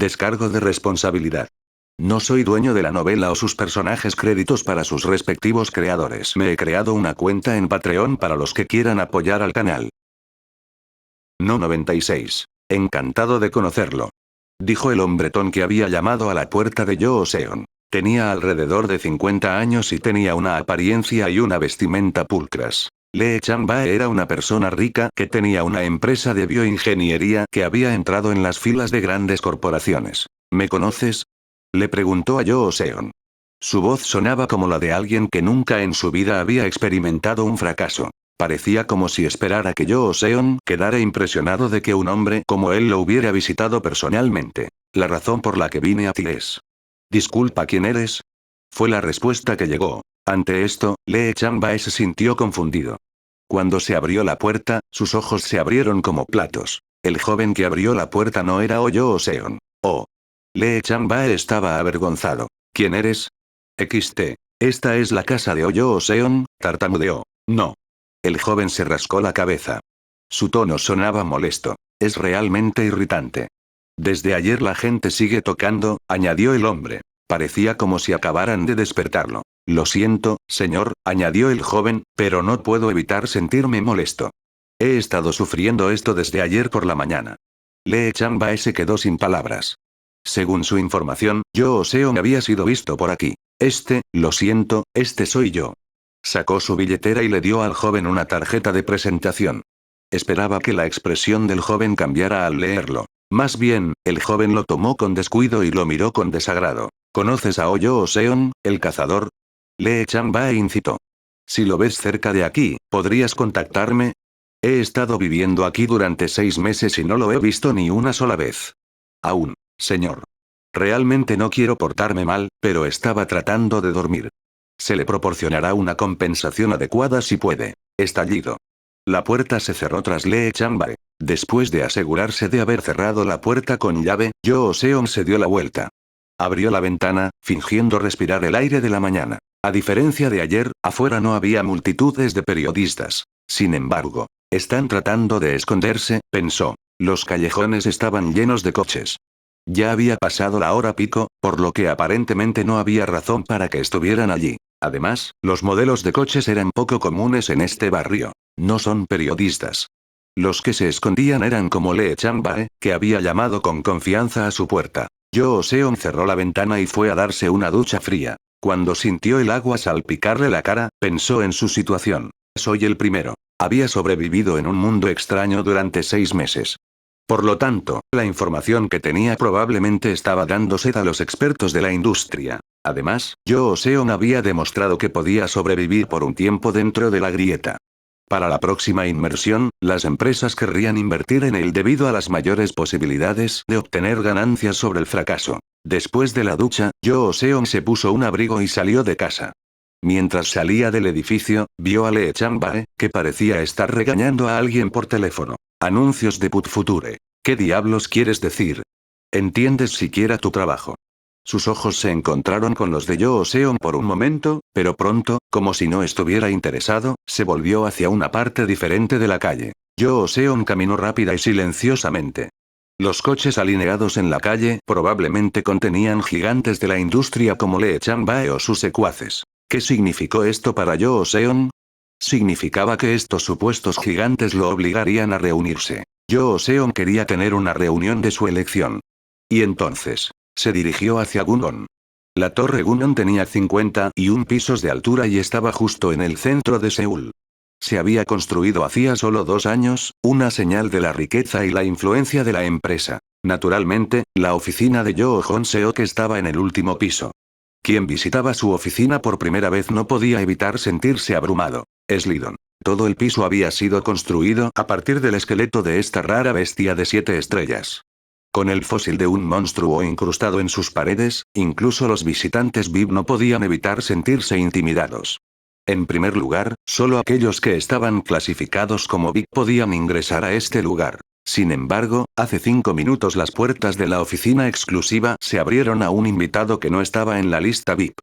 Descargo de responsabilidad. No soy dueño de la novela o sus personajes, créditos para sus respectivos creadores. Me he creado una cuenta en Patreon para los que quieran apoyar al canal. No 96. Encantado de conocerlo. Dijo el hombretón que había llamado a la puerta de Joseon. Tenía alrededor de 50 años y tenía una apariencia y una vestimenta pulcras. Lee Chang-bae era una persona rica que tenía una empresa de bioingeniería que había entrado en las filas de grandes corporaciones. ¿Me conoces?, le preguntó a Joseon. Su voz sonaba como la de alguien que nunca en su vida había experimentado un fracaso. Parecía como si esperara que Joseon quedara impresionado de que un hombre como él lo hubiera visitado personalmente. La razón por la que vine a ti es... Disculpa, ¿quién eres?, fue la respuesta que llegó. Ante esto, Lee Chang-bae se sintió confundido. Cuando se abrió la puerta, sus ojos se abrieron como platos. El joven que abrió la puerta no era Joseon. Oh. Lee Chang-bae estaba avergonzado. ¿Quién eres? Esta es la casa de Joseon, tartamudeó. No. El joven se rascó la cabeza. Su tono sonaba molesto. Es realmente irritante. Desde ayer la gente sigue tocando, añadió el hombre. Parecía como si acabaran de despertarlo. Lo siento, señor, añadió el joven, pero no puedo evitar sentirme molesto. He estado sufriendo esto desde ayer por la mañana. Lee Chang-bae se quedó sin palabras. Según su información, Joseon había sido visto por aquí. Lo siento, este soy yo. Sacó su billetera y le dio al joven una tarjeta de presentación. Esperaba que la expresión del joven cambiara al leerlo. Más bien, el joven lo tomó con descuido y lo miró con desagrado. ¿Conoces a Joseon, el cazador? Lee Chang-bae incitó. Si lo ves cerca de aquí, ¿podrías contactarme? He estado viviendo aquí durante 6 meses y no lo he visto ni una sola vez. Aún, señor. Realmente no quiero portarme mal, pero estaba tratando de dormir. Se le proporcionará una compensación adecuada si puede. Estallido. La puerta se cerró tras Lee Chang-bae. Después de asegurarse de haber cerrado la puerta con llave, Joseon se dio la vuelta. Abrió la ventana, fingiendo respirar el aire de la mañana. A diferencia de ayer, afuera no había multitudes de periodistas. Sin embargo, están tratando de esconderse, pensó. Los callejones estaban llenos de coches. Ya había pasado la hora pico, por lo que aparentemente no había razón para que estuvieran allí. Además, los modelos de coches eran poco comunes en este barrio. No son periodistas. Los que se escondían eran como Lee Chang-bae, que había llamado con confianza a su puerta. Joseon cerró la ventana y fue a darse una ducha fría. Cuando sintió el agua salpicarle la cara, pensó en su situación. Soy el primero. Había sobrevivido en un mundo extraño durante 6 meses. Por lo tanto, la información que tenía probablemente estaba dando sed a los expertos de la industria. Además, Joseon había demostrado que podía sobrevivir por un tiempo dentro de la grieta. Para la próxima inmersión, las empresas querrían invertir en él debido a las mayores posibilidades de obtener ganancias sobre el fracaso. Después de la ducha, Joseon se puso un abrigo y salió de casa. Mientras salía del edificio, vio a Lee Chang-bae, que parecía estar regañando a alguien por teléfono. Anuncios de Put Future. ¿Qué diablos quieres decir? ¿Entiendes siquiera tu trabajo? Sus ojos se encontraron con los de Joseon por un momento, pero pronto, como si no estuviera interesado, se volvió hacia una parte diferente de la calle. Joseon caminó rápida y silenciosamente. Los coches alineados en la calle probablemente contenían gigantes de la industria como Lee Chang-bae o sus secuaces. ¿Qué significó esto para Joseon? Significaba que estos supuestos gigantes lo obligarían a reunirse. Joseon quería tener una reunión de su elección. Y entonces, se dirigió hacia Gunwon. La torre Gunwon tenía 51 pisos de altura y estaba justo en el centro de Seúl. Se había construido hacía solo 2 años, una señal de la riqueza y la influencia de la empresa. Naturalmente, la oficina de Jo Seok estaba en el último piso. Quien visitaba su oficina por primera vez no podía evitar sentirse abrumado. Slidon. Todo el piso había sido construido a partir del esqueleto de esta rara bestia de 7 estrellas. Con el fósil de un monstruo incrustado en sus paredes, incluso los visitantes VIP no podían evitar sentirse intimidados. En primer lugar, solo aquellos que estaban clasificados como VIP podían ingresar a este lugar. Sin embargo, hace 5 minutos las puertas de la oficina exclusiva se abrieron a un invitado que no estaba en la lista VIP.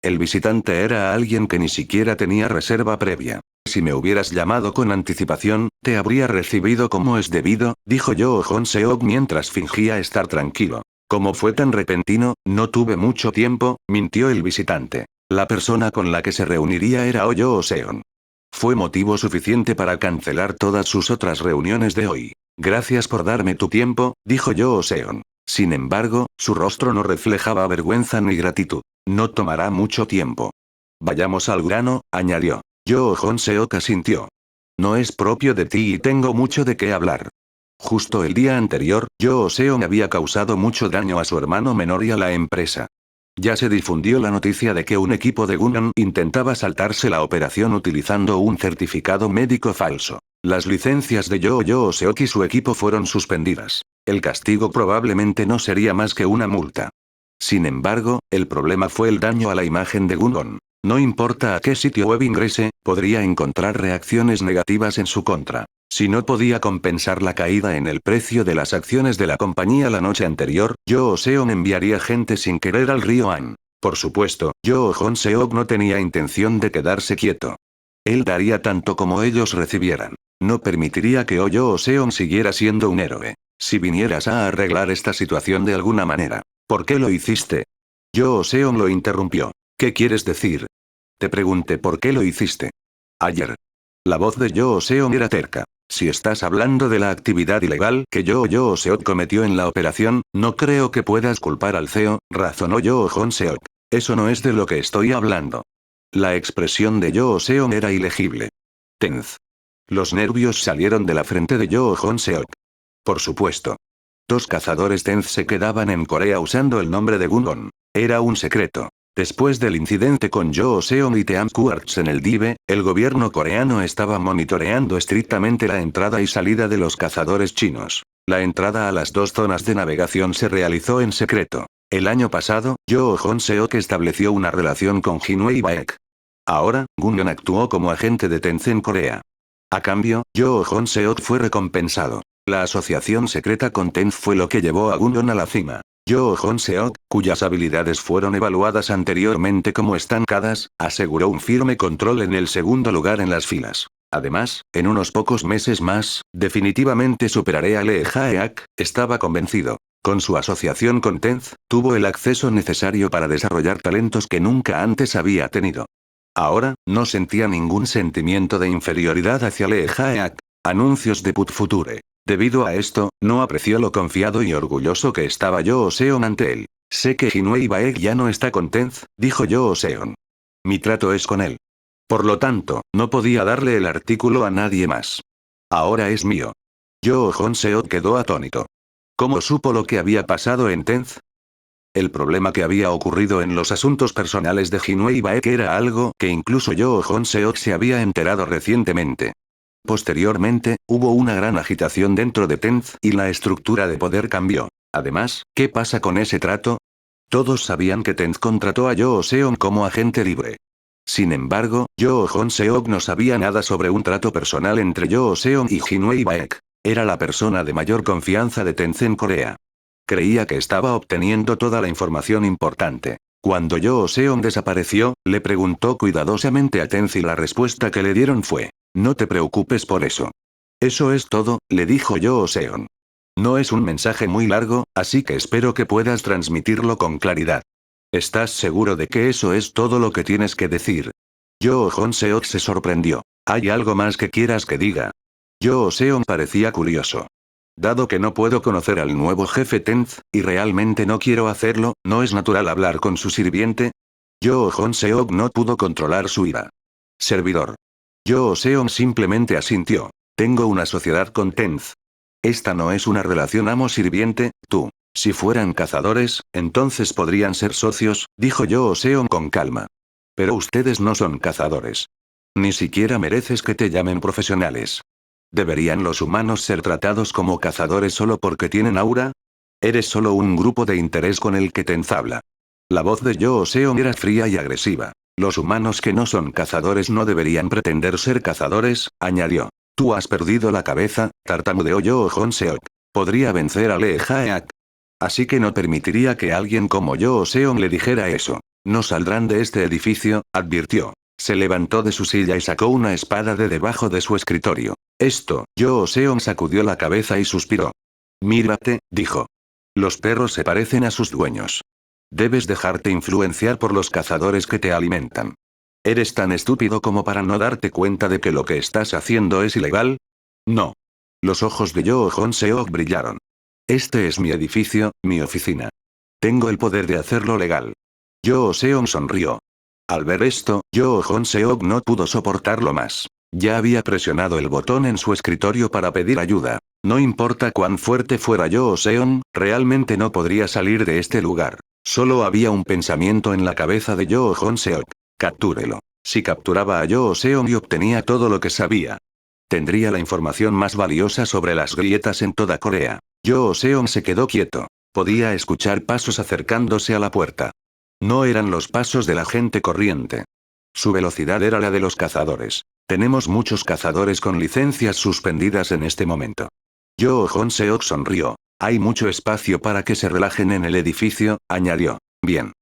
El visitante era alguien que ni siquiera tenía reserva previa. Si me hubieras llamado con anticipación, te habría recibido como es debido, dijo Jo Seok mientras fingía estar tranquilo. Como fue tan repentino, no tuve mucho tiempo, mintió el visitante. La persona con la que se reuniría era Oyo Seon. Fue motivo suficiente para cancelar todas sus otras reuniones de hoy. Gracias por darme tu tiempo, dijo Yo Seon. Sin embargo, su rostro no reflejaba vergüenza ni gratitud. No tomará mucho tiempo. Vayamos al grano, añadió. Yo Seok asintió. No es propio de ti y tengo mucho de qué hablar. Justo el día anterior, Yo Seon había causado mucho daño a su hermano menor y a la empresa. Ya se difundió la noticia de que un equipo de Gunnan intentaba saltarse la operación utilizando un certificado médico falso. Las licencias de Yo Seok y su equipo fueron suspendidas. El castigo probablemente no sería más que una multa. Sin embargo, el problema fue el daño a la imagen de Gunnan. No importa a qué sitio web ingrese, podría encontrar reacciones negativas en su contra. Si no podía compensar la caída en el precio de las acciones de la compañía la noche anterior, Yo Seon enviaría gente sin querer al río Han. Por supuesto, Yo Seok no tenía intención de quedarse quieto. Él daría tanto como ellos recibieran. No permitiría que Yo Seon siguiera siendo un héroe. Si vinieras a arreglar esta situación de alguna manera, ¿por qué lo hiciste? Yo Seon lo interrumpió. ¿Qué quieres decir? Te pregunté por qué lo hiciste. Ayer. La voz de Yo Seon era terca. Si estás hablando de la actividad ilegal que Yo Seok cometió en la operación, no creo que puedas culpar al CEO, razonó Yo Seok. Eso no es de lo que estoy hablando. La expresión de Yo Seon era ilegible. Tenz. Los nervios salieron de la frente de Yo Seok. Por supuesto. Dos cazadores Tenz se quedaban en Corea usando el nombre de Gungon. Era un secreto. Después del incidente con Yo Seon y Team Quartz en el DIVE, el gobierno coreano estaba monitoreando estrictamente la entrada y salida de los cazadores chinos. La entrada a las dos zonas de navegación se realizó en secreto. El año pasado, Yo Seok estableció una relación con Jinwei Baek. Ahora, Gungon actuó como agente de Tencent Corea. A cambio, Yo Seok fue recompensado. La asociación secreta con Tenz fue lo que llevó a Gungon a la cima. Yo Seok, cuyas habilidades fueron evaluadas anteriormente como estancadas, aseguró un firme control en el segundo lugar en las filas. Además, en unos pocos meses más, definitivamente superaré a Lee Jae-ak, estaba convencido. Con su asociación con Tenz, tuvo el acceso necesario para desarrollar talentos que nunca antes había tenido. Ahora, no sentía ningún sentimiento de inferioridad hacia Lee Jae-ak. Anuncios de Put Future. Debido a esto, no apreció lo confiado y orgulloso que estaba Yo Seon ante él. Sé que Jinwei Baek ya no está con Tenz, dijo Yo Seon. Mi trato es con él. Por lo tanto, no podía darle el artículo a nadie más. Ahora es mío. Yo Seok quedó atónito. ¿Cómo supo lo que había pasado en Tenz? El problema que había ocurrido en los asuntos personales de Jinwei Baek era algo que incluso Yo Seok se había enterado recientemente. Posteriormente, hubo una gran agitación dentro de Tenz y la estructura de poder cambió. Además, ¿qué pasa con ese trato? Todos sabían que Tenz contrató a Yo Seon como agente libre. Sin embargo, Yo Seok no sabía nada sobre un trato personal entre Yo Seon y Jinwei Baek. Era la persona de mayor confianza de Tenz en Corea. Creía que estaba obteniendo toda la información importante. Cuando Yo Seon desapareció, le preguntó cuidadosamente a Tenz y la respuesta que le dieron fue: no te preocupes por eso. Eso es todo, le dijo Yo Seon. No es un mensaje muy largo, así que espero que puedas transmitirlo con claridad. ¿Estás seguro de que eso es todo lo que tienes que decir? Yo Seok se sorprendió. ¿Hay algo más que quieras que diga? Yo Seon parecía curioso. Dado que no puedo conocer al nuevo jefe Tenz, y realmente no quiero hacerlo, ¿no es natural hablar con su sirviente? Yo Seok no pudo controlar su ira. Servidor. Yo Seon simplemente asintió. Tengo una sociedad con Tenz. Esta no es una relación amo-sirviente, tú. Si fueran cazadores, entonces podrían ser socios, dijo Yo Seon con calma. Pero ustedes no son cazadores. Ni siquiera mereces que te llamen profesionales. ¿Deberían los humanos ser tratados como cazadores solo porque tienen aura? Eres solo un grupo de interés con el que Tenz habla. La voz de Yo Seon era fría y agresiva. Los humanos que no son cazadores no deberían pretender ser cazadores, añadió. Tú has perdido la cabeza, tartamudeó Yo Seok. Podría vencer a Lee Jae-ak. Así que no permitiría que alguien como Yo Seon le dijera eso. No saldrán de este edificio, advirtió. Se levantó de su silla y sacó una espada de debajo de su escritorio. Yo Seon sacudió la cabeza y suspiró. Mírate, dijo. Los perros se parecen a sus dueños. Debes dejarte influenciar por los cazadores que te alimentan. ¿Eres tan estúpido como para no darte cuenta de que lo que estás haciendo es ilegal? No. Los ojos de Yoo Hong-seok brillaron. Este es mi edificio, mi oficina. Tengo el poder de hacerlo legal. Yoo Seon sonrió. Al ver esto, Yoo Hong-seok no pudo soportarlo más. Ya había presionado el botón en su escritorio para pedir ayuda. No importa cuán fuerte fuera Yoo Seon, realmente no podría salir de este lugar. Solo había un pensamiento en la cabeza de Yoo Hong-seok. Captúrelo. Si capturaba a Yoo Seon y obtenía todo lo que sabía, tendría la información más valiosa sobre las grietas en toda Corea. Yoo Seon se quedó quieto. Podía escuchar pasos acercándose a la puerta. No eran los pasos de la gente corriente. Su velocidad era la de los cazadores. Tenemos muchos cazadores con licencias suspendidas en este momento. Yoo Hong-seok sonrió. Hay mucho espacio para que se relajen en el edificio, añadió. Bien.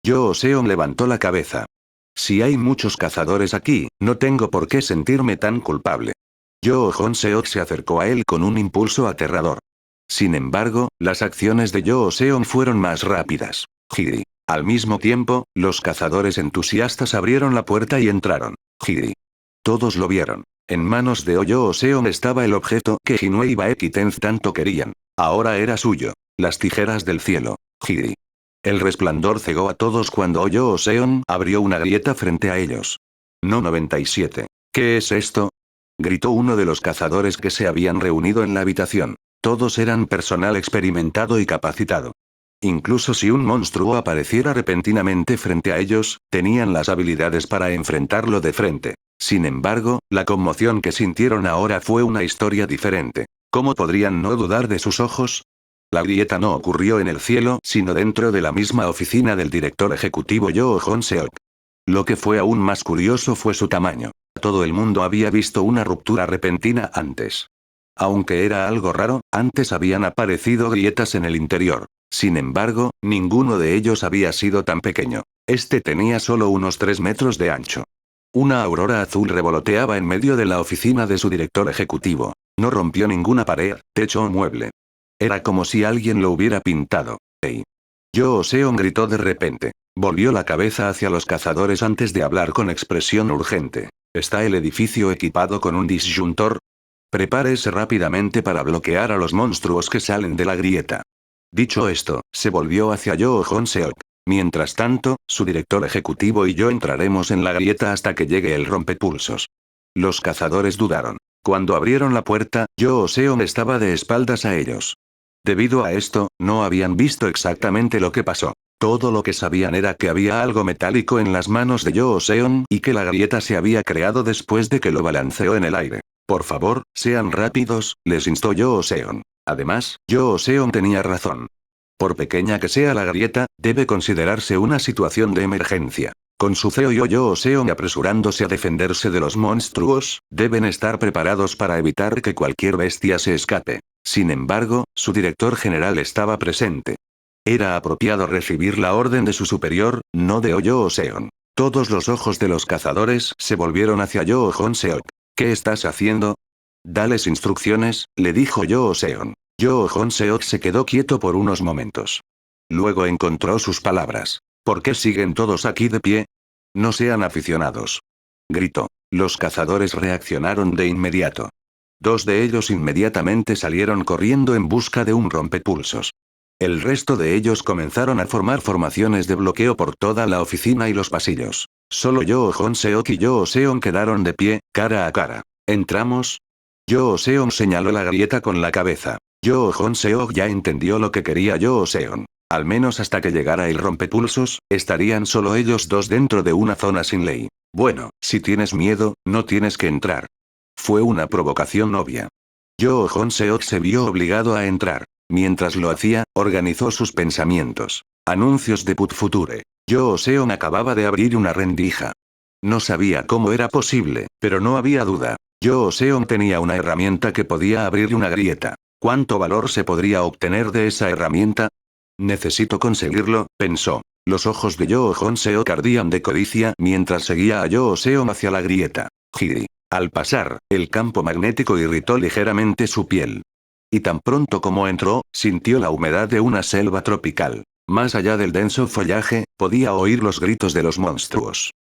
Yoo Seon levantó la cabeza. Si hay muchos cazadores aquí, no tengo por qué sentirme tan culpable. Yoo Hong-seok se acercó a él con un impulso aterrador. Sin embargo, las acciones de Yoo Seon fueron más rápidas. Giri. Al mismo tiempo, los cazadores entusiastas abrieron la puerta y entraron. Giri. Todos lo vieron. En manos de Yoo Seon estaba el objeto que Jinwoo y Baek Tenz tanto querían. Ahora era suyo. Las tijeras del cielo. Giri. El resplandor cegó a todos cuando Yoo Seon abrió una grieta frente a ellos. No 97. ¿Qué es esto? Gritó uno de los cazadores que se habían reunido en la habitación. Todos eran personal experimentado y capacitado. Incluso si un monstruo apareciera repentinamente frente a ellos, tenían las habilidades para enfrentarlo de frente. Sin embargo, la conmoción que sintieron ahora fue una historia diferente. ¿Cómo podrían no dudar de sus ojos? La grieta no ocurrió en el cielo, sino dentro de la misma oficina del director ejecutivo Yoo Hong-seok. Lo que fue aún más curioso fue su tamaño. Todo el mundo había visto una ruptura repentina antes. Aunque era algo raro, antes habían aparecido grietas en el interior. Sin embargo, ninguno de ellos había sido tan pequeño. Este tenía solo unos 3 metros de ancho. Una aurora azul revoloteaba en medio de la oficina de su director ejecutivo. No rompió ninguna pared, techo o mueble. Era como si alguien lo hubiera pintado. ¡Hey! Yoo Seon gritó de repente. Volvió la cabeza hacia los cazadores antes de hablar con expresión urgente. ¿Está el edificio equipado con un disyuntor? Prepárese rápidamente para bloquear a los monstruos que salen de la grieta. Dicho esto, se volvió hacia Yoo Hong-seok. Mientras tanto, su director ejecutivo y yo entraremos en la grieta hasta que llegue el rompepulsos. Los cazadores dudaron. Cuando abrieron la puerta, Yoo Seon estaba de espaldas a ellos. Debido a esto, no habían visto exactamente lo que pasó. Todo lo que sabían era que había algo metálico en las manos de Yoo Seon y que la grieta se había creado después de que lo balanceó en el aire. Por favor, sean rápidos, les instó Yoo Seon. Además, Yoo Seon tenía razón. Por pequeña que sea la grieta, debe considerarse una situación de emergencia. Con su CEO y Yoo Seon apresurándose a defenderse de los monstruos, deben estar preparados para evitar que cualquier bestia se escape. Sin embargo, su director general estaba presente. Era apropiado recibir la orden de su superior, no de Yoo Seon. Todos los ojos de los cazadores se volvieron hacia Yoo Hong-seok. ¿Qué estás haciendo? Dales instrucciones, le dijo Yoo Seon. Yoo Hong-seok se quedó quieto por unos momentos. Luego encontró sus palabras. ¿Por qué siguen todos aquí de pie? No sean aficionados. Gritó. Los cazadores reaccionaron de inmediato. 2 de ellos inmediatamente salieron corriendo en busca de un rompepulsos. El resto de ellos comenzaron a formar formaciones de bloqueo por toda la oficina y los pasillos. Solo Yoo Hong-seok y Yoo Seon quedaron de pie, cara a cara. ¿Entramos? Yoo Seon señaló la grieta con la cabeza. Yoo Hong-seok ya entendió lo que quería Yoo Seon. Al menos hasta que llegara el rompepulsos, estarían solo ellos dos dentro de una zona sin ley. Bueno, si tienes miedo, no tienes que entrar. Fue una provocación obvia. Yoo Hong-seok se vio obligado a entrar. Mientras lo hacía, organizó sus pensamientos. Anuncios de Put Future. Yoo Seon acababa de abrir una rendija. No sabía cómo era posible, pero no había duda. Yoo Seon tenía una herramienta que podía abrir una grieta. ¿Cuánto valor se podría obtener de esa herramienta? Necesito conseguirlo, pensó. Los ojos de Yoo Hong-seok ardían de codicia mientras seguía a Yoo Seon hacia la grieta. Giri. Al pasar, el campo magnético irritó ligeramente su piel. Y tan pronto como entró, sintió la humedad de una selva tropical. Más allá del denso follaje, podía oír los gritos de los monstruos.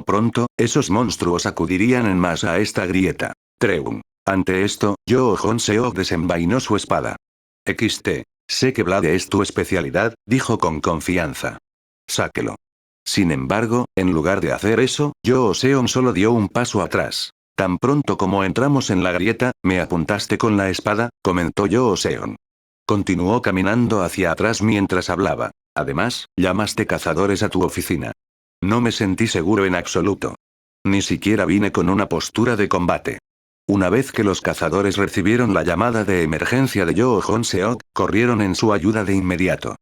Pronto, esos monstruos acudirían en masa a esta grieta. Treum. Ante esto, Yoo Hon-seok desenvainó su espada. XT. Sé que Blade es tu especialidad, dijo con confianza. Sáquelo. Sin embargo, en lugar de hacer eso, Yoo Seon solo dio un paso atrás. Tan pronto como entramos en la grieta, me apuntaste con la espada, comentó Yoo Seon. Continuó caminando hacia atrás mientras hablaba. Además, llamaste cazadores a tu oficina. No me sentí seguro en absoluto. Ni siquiera vine con una postura de combate. Una vez que los cazadores recibieron la llamada de emergencia de Yoo Hon-seok, corrieron en su ayuda de inmediato.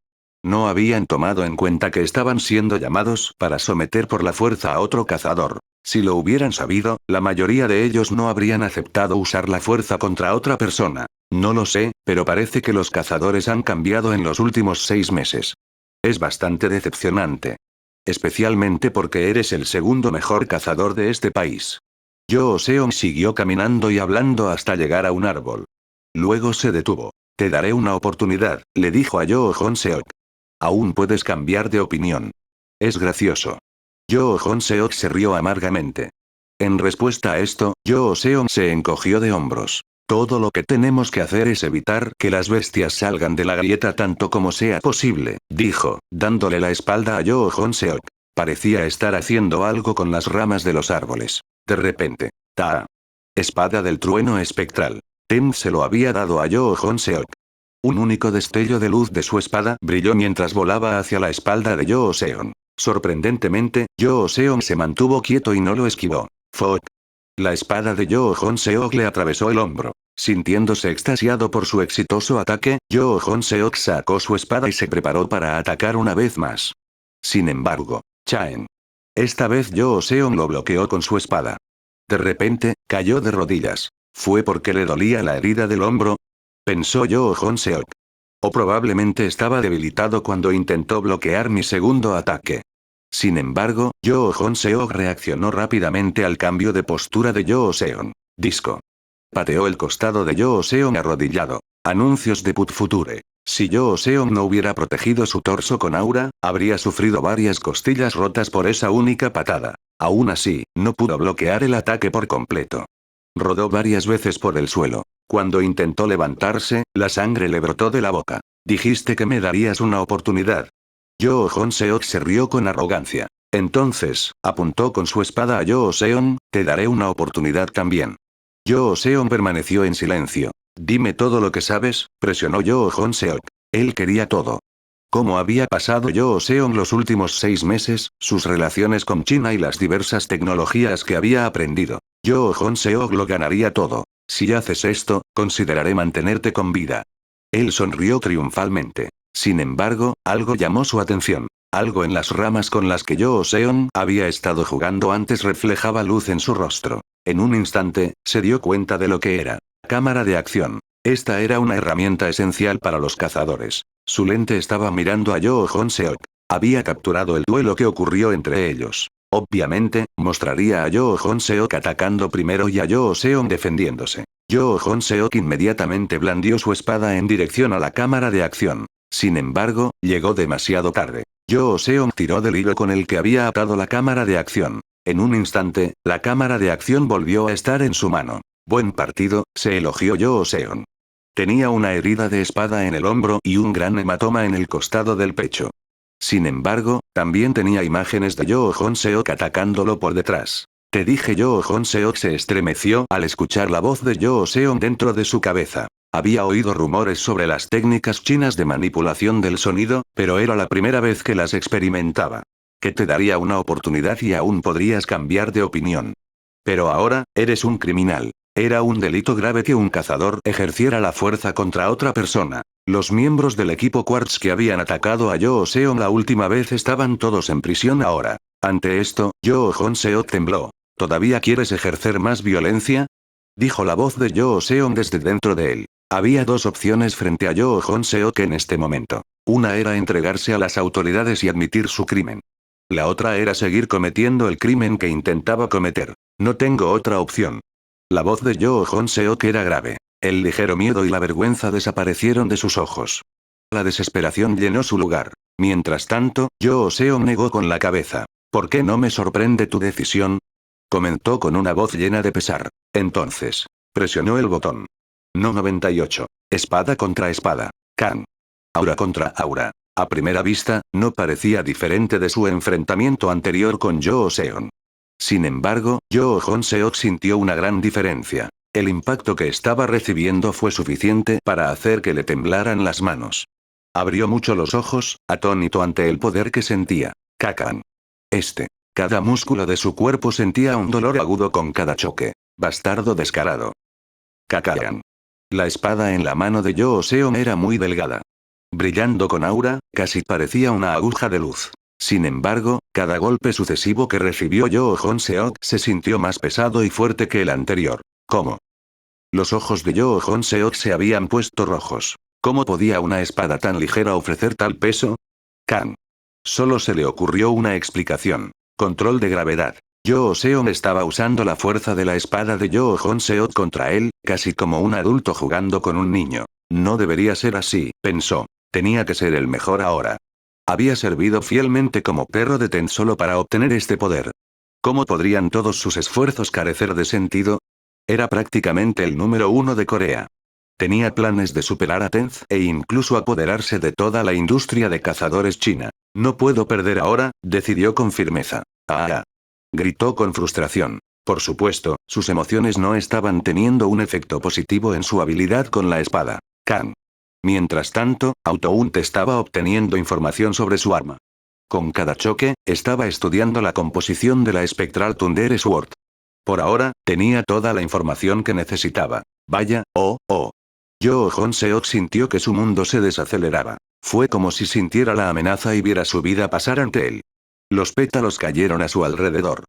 No habían tomado en cuenta que estaban siendo llamados para someter por la fuerza a otro cazador. Si lo hubieran sabido, la mayoría de ellos no habrían aceptado usar la fuerza contra otra persona. No lo sé, pero parece que los cazadores han cambiado en los últimos 6 meses. Es bastante decepcionante. Especialmente porque eres el segundo mejor cazador de este país. Yoo Seon siguió caminando y hablando hasta llegar a un árbol. Luego se detuvo. Te daré una oportunidad, le dijo a Yoo Hon-seok. Aún puedes cambiar de opinión. Es gracioso. Yoo Hon-seok se rió amargamente. En respuesta a esto, Yoo Seon se encogió de hombros. Todo lo que tenemos que hacer es evitar que las bestias salgan de la grieta tanto como sea posible, dijo, dándole la espalda a Yoo Hon-seok. Parecía estar haciendo algo con las ramas de los árboles. De repente, ¡ta! Espada del trueno espectral. Tem se lo había dado a Yoo Hon-seok. Un único destello de luz de su espada brilló mientras volaba hacia la espalda de Yoo Seon. Sorprendentemente, Yoo Seon se mantuvo quieto y no lo esquivó. ¡Fuck! La espada de Yoo Hon-seok le atravesó el hombro. Sintiéndose extasiado por su exitoso ataque, Yoo Hon-seok sacó su espada y se preparó para atacar una vez más. Sin embargo, Chaen. Esta vez Yoo Seon lo bloqueó con su espada. De repente, cayó de rodillas. ¿Fue porque le dolía la herida del hombro? Pensó Yoo Hon-seok. O probablemente estaba debilitado cuando intentó bloquear mi segundo ataque. Sin embargo, Yoo Hon-seok reaccionó rápidamente al cambio de postura de Yoo Seon. Disco. Pateó el costado de Yoo Seon arrodillado. Anuncios de Put Future. Si Yoo Seon no hubiera protegido su torso con aura, habría sufrido varias costillas rotas por esa única patada. Aún así, no pudo bloquear el ataque por completo. Rodó varias veces por el suelo. Cuando intentó levantarse, la sangre le brotó de la boca. Dijiste que me darías una oportunidad. Yoo Hon-seok se rió con arrogancia. Entonces, apuntó con su espada a Yoo Seon, te daré una oportunidad también. Yoo Seon permaneció en silencio. Dime todo lo que sabes, presionó Yoo Hon-seok. Él quería todo. ¿Cómo había pasado Yoo Seon los últimos 6 meses, sus relaciones con China y las diversas tecnologías que había aprendido? Yoo Hon-seok lo ganaría todo. Si haces esto, consideraré mantenerte con vida. Él sonrió triunfalmente. Sin embargo, algo llamó su atención. Algo en las ramas con las que Yoo Seon había estado jugando antes reflejaba luz en su rostro. En un instante, se dio cuenta de lo que era. Cámara de acción. Esta era una herramienta esencial para los cazadores. Su lente estaba mirando a Yoo Hon-seok. Había capturado el duelo que ocurrió entre ellos. Obviamente, mostraría a Yoo Hon-seok atacando primero y a Yoo Seon defendiéndose. Yoo Hon-seok inmediatamente blandió su espada en dirección a la cámara de acción. Sin embargo, llegó demasiado tarde. Yoo Seon tiró del hilo con el que había atado la cámara de acción. En un instante, la cámara de acción volvió a estar en su mano. Buen partido, se elogió Yoo Seon. Tenía una herida de espada en el hombro y un gran hematoma en el costado del pecho. Sin embargo, también tenía imágenes de Yoo Hon-seok atacándolo por detrás. Te dije. Yoo Hon-seok se estremeció al escuchar la voz de Yoo Seon dentro de su cabeza. Había oído rumores sobre las técnicas chinas de manipulación del sonido, pero era la primera vez que las experimentaba. Que te daría una oportunidad y aún podrías cambiar de opinión. Pero ahora, eres un criminal. Era un delito grave que un cazador ejerciera la fuerza contra otra persona. Los miembros del equipo Quartz que habían atacado a Yoo Seon la última vez estaban todos en prisión ahora. Ante esto, Yoo Hon-seok tembló. ¿Todavía quieres ejercer más violencia? Dijo la voz de Yoo Seon desde dentro de él. Había 2 opciones frente a Yoo Hon-seok en este momento. Una era entregarse a las autoridades y admitir su crimen. La otra era seguir cometiendo el crimen que intentaba cometer. No tengo otra opción. La voz de Yoo Hon-seok era grave. El ligero miedo y la vergüenza desaparecieron de sus ojos. La desesperación llenó su lugar. Mientras tanto, Yoo Seon negó con la cabeza. ¿Por qué no me sorprende tu decisión? Comentó con una voz llena de pesar. Entonces, presionó el botón. No 98. Espada contra espada. Kan. Aura contra aura. A primera vista, no parecía diferente de su enfrentamiento anterior con Yoo Seon. Sin embargo, Yoo Seok sintió una gran diferencia. El impacto que estaba recibiendo fue suficiente para hacer que le temblaran las manos. Abrió mucho los ojos, atónito ante el poder que sentía. Kakan. Cada músculo de su cuerpo sentía un dolor agudo con cada choque. Bastardo descarado. Kakan. La espada en la mano de Yoo Seon era muy delgada. Brillando con aura, casi parecía una aguja de luz. Sin embargo, cada golpe sucesivo que recibió Yoo Seok se sintió más pesado y fuerte que el anterior. ¿Cómo? Los ojos de Yoo Seok se habían puesto rojos. ¿Cómo podía una espada tan ligera ofrecer tal peso? Kan. Solo se le ocurrió una explicación. Control de gravedad. Yoo Seon estaba usando la fuerza de la espada de Yoo Seok contra él, casi como un adulto jugando con un niño. No debería ser así, pensó. Tenía que ser el mejor ahora. Había servido fielmente como perro de Ten solo para obtener este poder. ¿Cómo podrían todos sus esfuerzos carecer de sentido? Era prácticamente el número 1 de Corea. Tenía planes de superar a Tenz e incluso apoderarse de toda la industria de cazadores china. No puedo perder ahora, decidió con firmeza. ¡Ah! Gritó con frustración. Por supuesto, sus emociones no estaban teniendo un efecto positivo en su habilidad con la espada. Kan. Mientras tanto, Autount estaba obteniendo información sobre su arma. Con cada choque, estaba estudiando la composición de la Spectral Thunder Sword. Por ahora, tenía toda la información que necesitaba. Vaya, Yoo Seok sintió que su mundo se desaceleraba. Fue como si sintiera la amenaza y viera su vida pasar ante él. Los pétalos cayeron a su alrededor.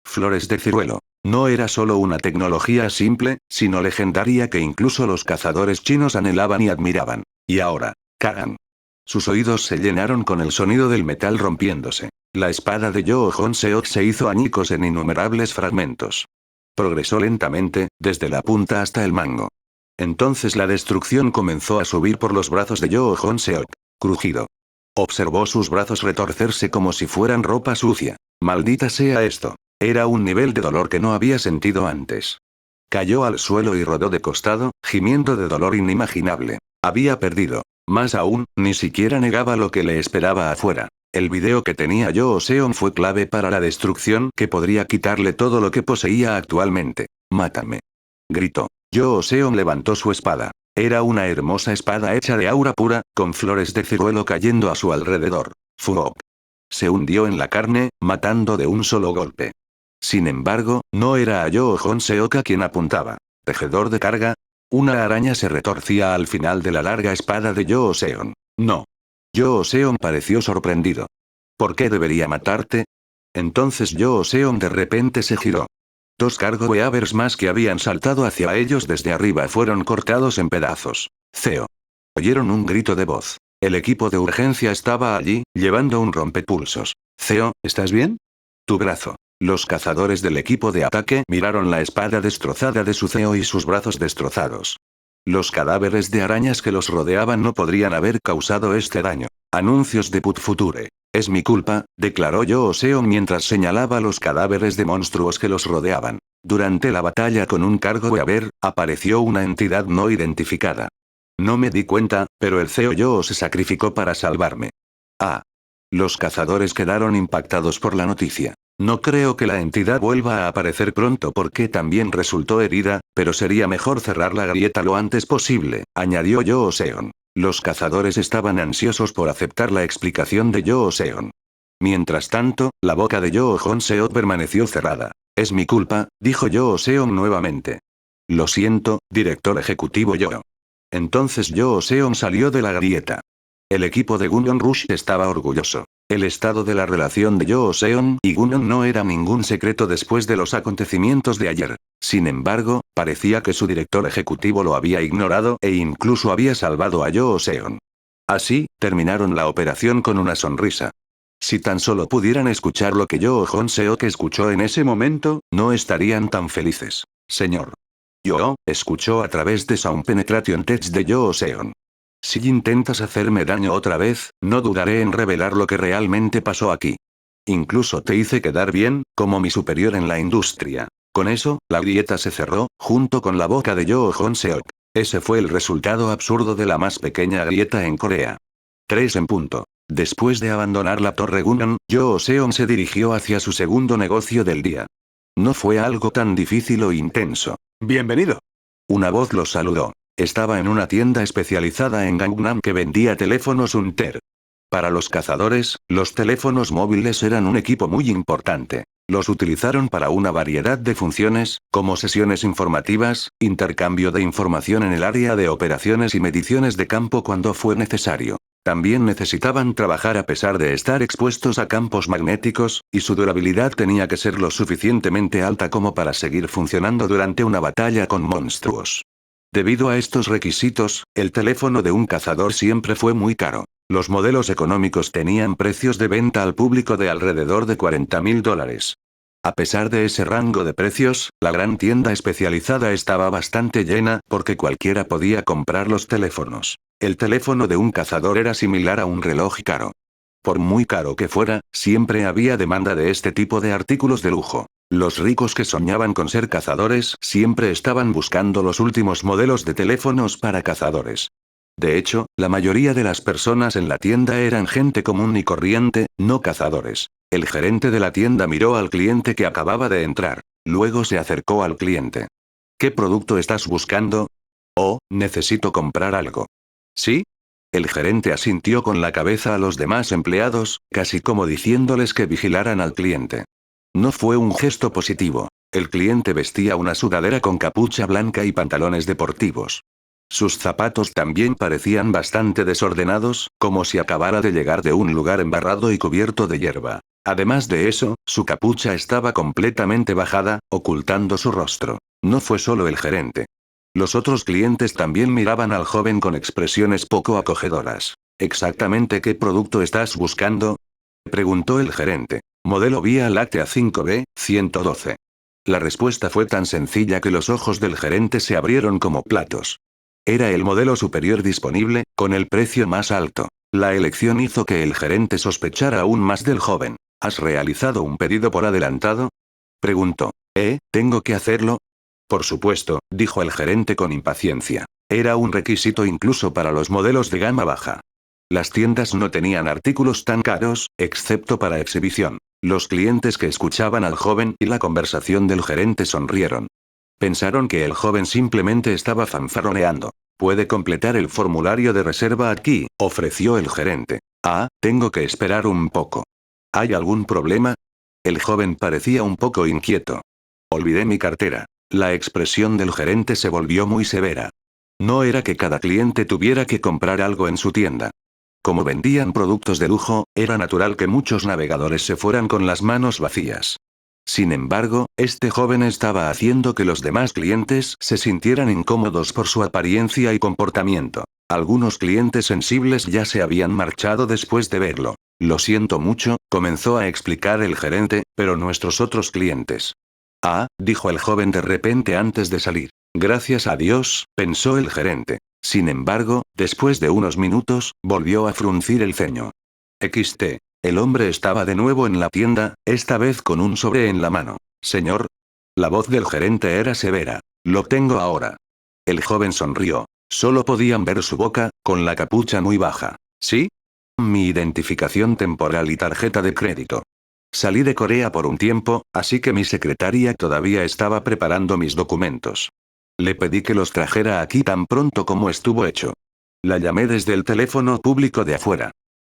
Flores de ciruelo. No era solo una tecnología simple, sino legendaria que incluso los cazadores chinos anhelaban y admiraban. Y ahora, Kagan. Sus oídos se llenaron con el sonido del metal rompiéndose. La espada de Yoo Seok se hizo añicos en innumerables fragmentos. Progresó lentamente, desde la punta hasta el mango. Entonces la destrucción comenzó a subir por los brazos de Yoo Seok. Crujido. Observó sus brazos retorcerse como si fueran ropa sucia. Maldita sea esto. Era un nivel de dolor que no había sentido antes. Cayó al suelo y rodó de costado, gimiendo de dolor inimaginable. Había perdido. Más aún, ni siquiera negaba lo que le esperaba afuera. El video que tenía Yoo Seon fue clave para la destrucción que podría quitarle todo lo que poseía actualmente. Mátame. Gritó. Yoo Seon levantó su espada. Era una hermosa espada hecha de aura pura, con flores de ciruelo cayendo a su alrededor. Fuop. Se hundió en la carne, matando de un solo golpe. Sin embargo, no era a Yoo Seok a quien apuntaba. Tejedor de carga. Una araña se retorcía al final de la larga espada de Yoo Seon. No. Yoo Seon pareció sorprendido. ¿Por qué debería matarte? Entonces Yoo Seon de repente se giró. 2 cargo weavers más que habían saltado hacia ellos desde arriba fueron cortados en pedazos. Ceo. Oyeron un grito de voz. El equipo de urgencia estaba allí, llevando un rompepulsos. Ceo, ¿estás bien? Tu brazo. Los cazadores del equipo de ataque miraron la espada destrozada de su Ceo y sus brazos destrozados. Los cadáveres de arañas que los rodeaban no podrían haber causado este daño. Anuncios de Put Future. Es mi culpa, declaró Yoo Seon mientras señalaba los cadáveres de monstruos que los rodeaban. Durante la batalla con un cargo weaver, apareció una entidad no identificada. No me di cuenta, pero el Ceo Yoo se sacrificó para salvarme. Ah. Los cazadores quedaron impactados por la noticia. No creo que la entidad vuelva a aparecer pronto porque también resultó herida, pero sería mejor cerrar la grieta lo antes posible, añadió Yoo Seon. Los cazadores estaban ansiosos por aceptar la explicación de Yoo Seon. Mientras tanto, la boca de Yoo Seok permaneció cerrada. Es mi culpa, dijo Yoo Seon nuevamente. Lo siento, director ejecutivo Yoo. Entonces Yoo Seon salió de la grieta. El equipo de Gunyon Rush estaba orgulloso. El estado de la relación de Yoo Seon y Gunyon no era ningún secreto después de los acontecimientos de ayer. Sin embargo, parecía que su director ejecutivo lo había ignorado e incluso había salvado a Yoo Seon. Así, terminaron la operación con una sonrisa. Si tan solo pudieran escuchar lo que Yoo Seok escuchó en ese momento, no estarían tan felices. Señor. Yo, escuchó a través de Sound Penetration Test de Yo Seon. Si intentas hacerme daño otra vez, no dudaré en revelar lo que realmente pasó aquí. Incluso te hice quedar bien, como mi superior en la industria. Con eso, la grieta se cerró, junto con la boca de Yoo Hon-seok. Ese fue el resultado absurdo de la más pequeña grieta en Corea. 3 en punto. Después de abandonar la Torre Gunnan, Yoo Seon se dirigió hacia su segundo negocio del día. No fue algo tan difícil o intenso. Bienvenido. Una voz lo saludó. Estaba en una tienda especializada en Gangnam que vendía teléfonos Unter. Para los cazadores, los teléfonos móviles eran un equipo muy importante. Los utilizaron para una variedad de funciones, como sesiones informativas, intercambio de información en el área de operaciones y mediciones de campo cuando fue necesario. También necesitaban trabajar a pesar de estar expuestos a campos magnéticos, y su durabilidad tenía que ser lo suficientemente alta como para seguir funcionando durante una batalla con monstruos. Debido a estos requisitos, el teléfono de un cazador siempre fue muy caro. Los modelos económicos tenían precios de venta al público de alrededor de $40.000. A pesar de ese rango de precios, la gran tienda especializada estaba bastante llena porque cualquiera podía comprar los teléfonos. El teléfono de un cazador era similar a un reloj caro. Por muy caro que fuera, siempre había demanda de este tipo de artículos de lujo. Los ricos que soñaban con ser cazadores siempre estaban buscando los últimos modelos de teléfonos para cazadores. De hecho, la mayoría de las personas en la tienda eran gente común y corriente, no cazadores. El gerente de la tienda miró al cliente que acababa de entrar. Luego se acercó al cliente. ¿Qué producto estás buscando? Oh, necesito comprar algo. ¿Sí? El gerente asintió con la cabeza a los demás empleados, casi como diciéndoles que vigilaran al cliente. No fue un gesto positivo. El cliente vestía una sudadera con capucha blanca y pantalones deportivos. Sus zapatos también parecían bastante desordenados, como si acabara de llegar de un lugar embarrado y cubierto de hierba. Además de eso, su capucha estaba completamente bajada, ocultando su rostro. No fue solo el gerente. Los otros clientes también miraban al joven con expresiones poco acogedoras. ¿Exactamente qué producto estás buscando?, preguntó el gerente. Modelo Vía Láctea 5B, 112. La respuesta fue tan sencilla que los ojos del gerente se abrieron como platos. Era el modelo superior disponible, con el precio más alto. La elección hizo que el gerente sospechara aún más del joven. ¿Has realizado un pedido por adelantado?, preguntó. ¿Tengo que hacerlo? Por supuesto, dijo el gerente con impaciencia. Era un requisito incluso para los modelos de gama baja. Las tiendas no tenían artículos tan caros, excepto para exhibición. Los clientes que escuchaban al joven y la conversación del gerente sonrieron. Pensaron que el joven simplemente estaba fanfarroneando. «Puede completar el formulario de reserva aquí», ofreció el gerente. Tengo que esperar un poco. ¿Hay algún problema? El joven parecía un poco inquieto. Olvidé mi cartera. La expresión del gerente se volvió muy severa. No era que cada cliente tuviera que comprar algo en su tienda. Como vendían productos de lujo, era natural que muchos navegadores se fueran con las manos vacías. Sin embargo, este joven estaba haciendo que los demás clientes se sintieran incómodos por su apariencia y comportamiento. Algunos clientes sensibles ya se habían marchado después de verlo. Lo siento mucho, comenzó a explicar el gerente, pero nuestros otros clientes. Dijo el joven de repente antes de salir. Gracias a Dios, pensó el gerente. Sin embargo, después de unos minutos, volvió a fruncir el ceño. El hombre estaba de nuevo en la tienda, esta vez con un sobre en la mano. Señor. La voz del gerente era severa. Lo tengo ahora. El joven sonrió. Solo podían ver su boca, con la capucha muy baja. ¿Sí? Mi identificación temporal y tarjeta de crédito. Salí de Corea por un tiempo, así que mi secretaria todavía estaba preparando mis documentos. Le pedí que los trajera aquí tan pronto como estuvo hecho. La llamé desde el teléfono público de afuera.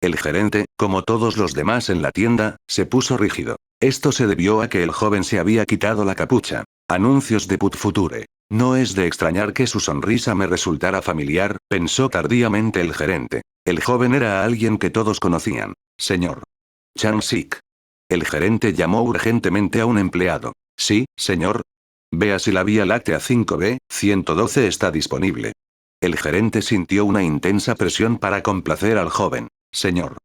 El gerente, como todos los demás en la tienda, se puso rígido. Esto se debió a que el joven se había quitado la capucha. Anuncios de Put Future. No es de extrañar que su sonrisa me resultara familiar, pensó tardíamente el gerente. El joven era alguien que todos conocían. Señor Chang-sik. El gerente llamó urgentemente a un empleado. Sí, señor. Vea si la Vía Láctea 5B, 112 está disponible. El gerente sintió una intensa presión para complacer al joven. Señor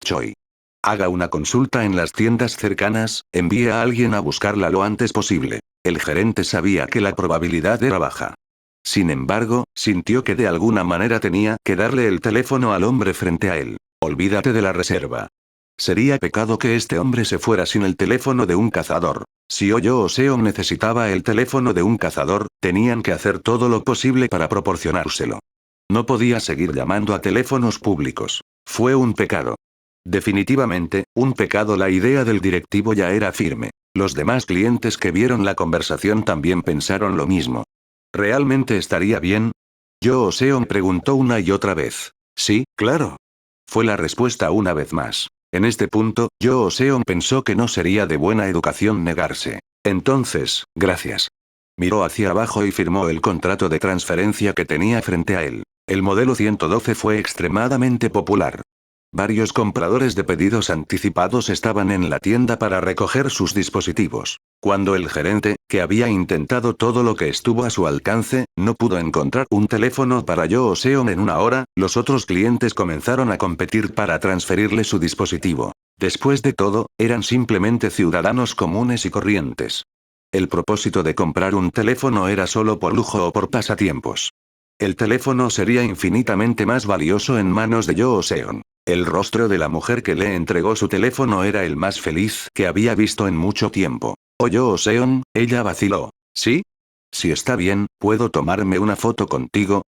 Choi. Haga una consulta en las tiendas cercanas, envíe a alguien a buscarla lo antes posible. El gerente sabía que la probabilidad era baja. Sin embargo, sintió que de alguna manera tenía que darle el teléfono al hombre frente a él. Olvídate de la reserva. Sería pecado que este hombre se fuera sin el teléfono de un cazador. Si Oyo o Seon necesitaba el teléfono de un cazador, tenían que hacer todo lo posible para proporcionárselo. No podía seguir llamando a teléfonos públicos. Fue un pecado. Definitivamente, un pecado. La idea del directivo ya era firme. Los demás clientes que vieron la conversación también pensaron lo mismo. ¿Realmente estaría bien? Yo Seon preguntó una y otra vez. Sí, claro. Fue la respuesta una vez más. En este punto, Yo Seon pensó que no sería de buena educación negarse. Entonces, gracias. Miró hacia abajo y firmó el contrato de transferencia que tenía frente a él. El modelo 112 fue extremadamente popular. Varios compradores de pedidos anticipados estaban en la tienda para recoger sus dispositivos. Cuando el gerente, que había intentado todo lo que estuvo a su alcance, no pudo encontrar un teléfono para Yo Seon en una hora, los otros clientes comenzaron a competir para transferirle su dispositivo. Después de todo, eran simplemente ciudadanos comunes y corrientes. El propósito de comprar un teléfono era solo por lujo o por pasatiempos. El teléfono sería infinitamente más valioso en manos de Yo Seon. El rostro de la mujer que le entregó su teléfono era el más feliz que había visto en mucho tiempo. «Oh, Yo Seon», ella vaciló. «¿Sí? Si está bien, ¿puedo tomarme una foto contigo?»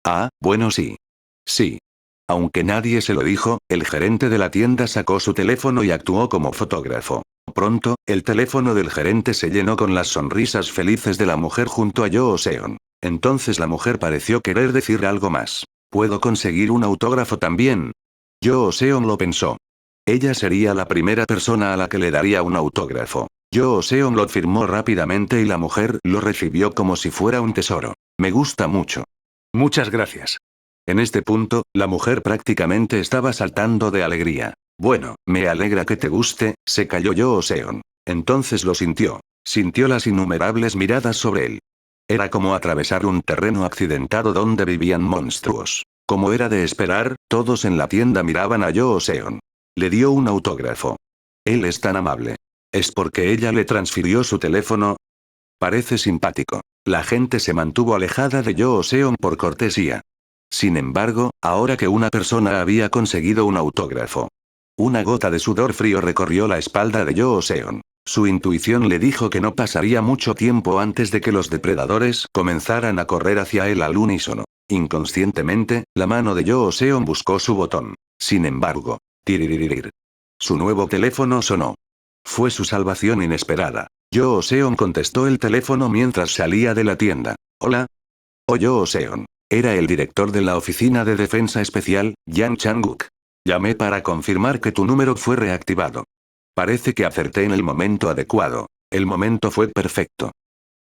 «Ah, bueno, sí. Sí». Aunque nadie se lo dijo, el gerente de la tienda sacó su teléfono y actuó como fotógrafo. Pronto, el teléfono del gerente se llenó con las sonrisas felices de la mujer junto a Yo Seon. Entonces la mujer pareció querer decir algo más. «¿Puedo conseguir un autógrafo también?» Yo Seon lo pensó. Ella sería la primera persona a la que le daría un autógrafo. Yo Seon lo firmó rápidamente y la mujer lo recibió como si fuera un tesoro. «Me gusta mucho». «Muchas gracias». En este punto, la mujer prácticamente estaba saltando de alegría. «Bueno, me alegra que te guste», se calló Yo Seon. Entonces lo sintió. Sintió las innumerables miradas sobre él. Era como atravesar un terreno accidentado donde vivían monstruos. Como era de esperar, todos en la tienda miraban a Yo Seon. Le dio un autógrafo. Él es tan amable. ¿Es porque ella le transfirió su teléfono? Parece simpático. La gente se mantuvo alejada de Yo Seon por cortesía. Sin embargo, ahora que una persona había conseguido un autógrafo. Una gota de sudor frío recorrió la espalda de Yo Seon. Su intuición le dijo que no pasaría mucho tiempo antes de que los depredadores comenzaran a correr hacia él al unísono. Inconscientemente, la mano de Yo Seon buscó su botón. Sin embargo, tiriririr. Su nuevo teléfono sonó. Fue su salvación inesperada. Yo Seon contestó el teléfono mientras salía de la tienda. «Hola». «Oh, Yo Seon». Era el director de la Oficina de Defensa Especial, Yang Chang-guk. «Llamé para confirmar que tu número fue reactivado. Parece que acerté en el momento adecuado. El momento fue perfecto.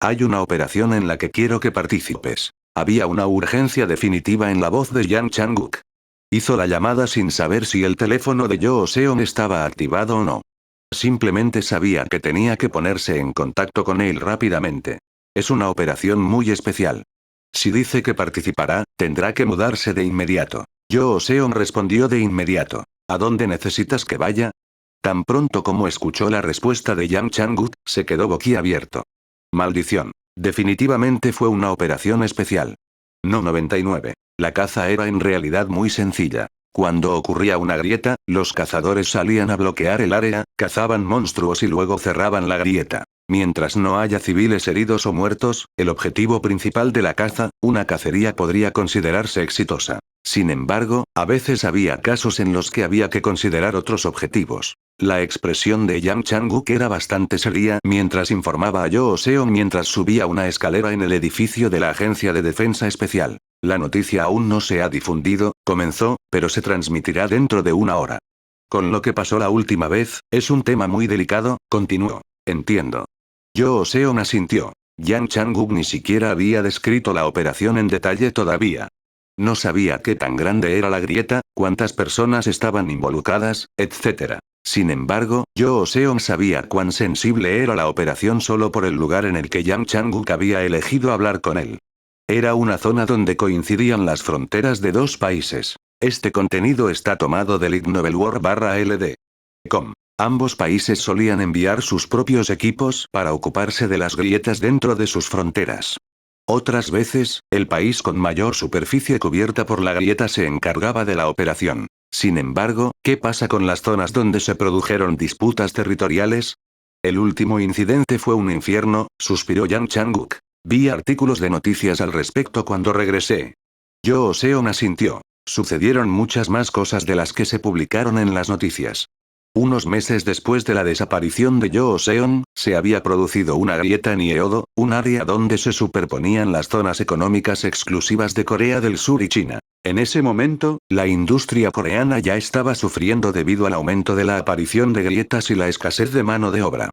Hay una operación en la que quiero que participes». Había una urgencia definitiva en la voz de Yang Chang-guk. Hizo la llamada sin saber si el teléfono de Yo Seon estaba activado o no. Simplemente sabía que tenía que ponerse en contacto con él rápidamente. Es una operación muy especial. Si dice que participará, tendrá que mudarse de inmediato. Yo Seon respondió de inmediato. ¿A dónde necesitas que vaya? Tan pronto como escuchó la respuesta de Yang Chang-guk, se quedó boquiabierto. Maldición. Definitivamente fue una operación especial. No 99. La caza era en realidad muy sencilla. Cuando ocurría una grieta, los cazadores salían a bloquear el área, cazaban monstruos y luego cerraban la grieta. Mientras no haya civiles heridos o muertos, el objetivo principal de la caza, una cacería podría considerarse exitosa. Sin embargo, a veces había casos en los que había que considerar otros objetivos. La expresión de Yang Chang-guk era bastante seria mientras informaba a Yo Seon mientras subía una escalera en el edificio de la Agencia de Defensa Especial. La noticia aún no se ha difundido, comenzó, pero se transmitirá dentro de una hora. Con lo que pasó la última vez, es un tema muy delicado, continuó. Entiendo. Yo Seon asintió. Yang Chang-guk ni siquiera había descrito la operación en detalle todavía. No sabía qué tan grande era la grieta, cuántas personas estaban involucradas, etc. Sin embargo, Yo Seon sabía cuán sensible era la operación solo por el lugar en el que Yang Chang-guk había elegido hablar con él. Era una zona donde coincidían las fronteras de dos países. Este contenido está tomado del ignovelwar.ld. Com. Ambos países solían enviar sus propios equipos para ocuparse de las grietas dentro de sus fronteras. Otras veces, el país con mayor superficie cubierta por la grieta se encargaba de la operación. Sin embargo, ¿qué pasa con las zonas donde se produjeron disputas territoriales? El último incidente fue un infierno, suspiró Yang Changuk. Vi artículos de noticias al respecto cuando regresé. Yo Seon asintió. Sucedieron muchas más cosas de las que se publicaron en las noticias. Unos meses después de la desaparición de Joseon, se había producido una grieta en Yeodo, un área donde se superponían las zonas económicas exclusivas de Corea del Sur y China. En ese momento, la industria coreana ya estaba sufriendo debido al aumento de la aparición de grietas y la escasez de mano de obra.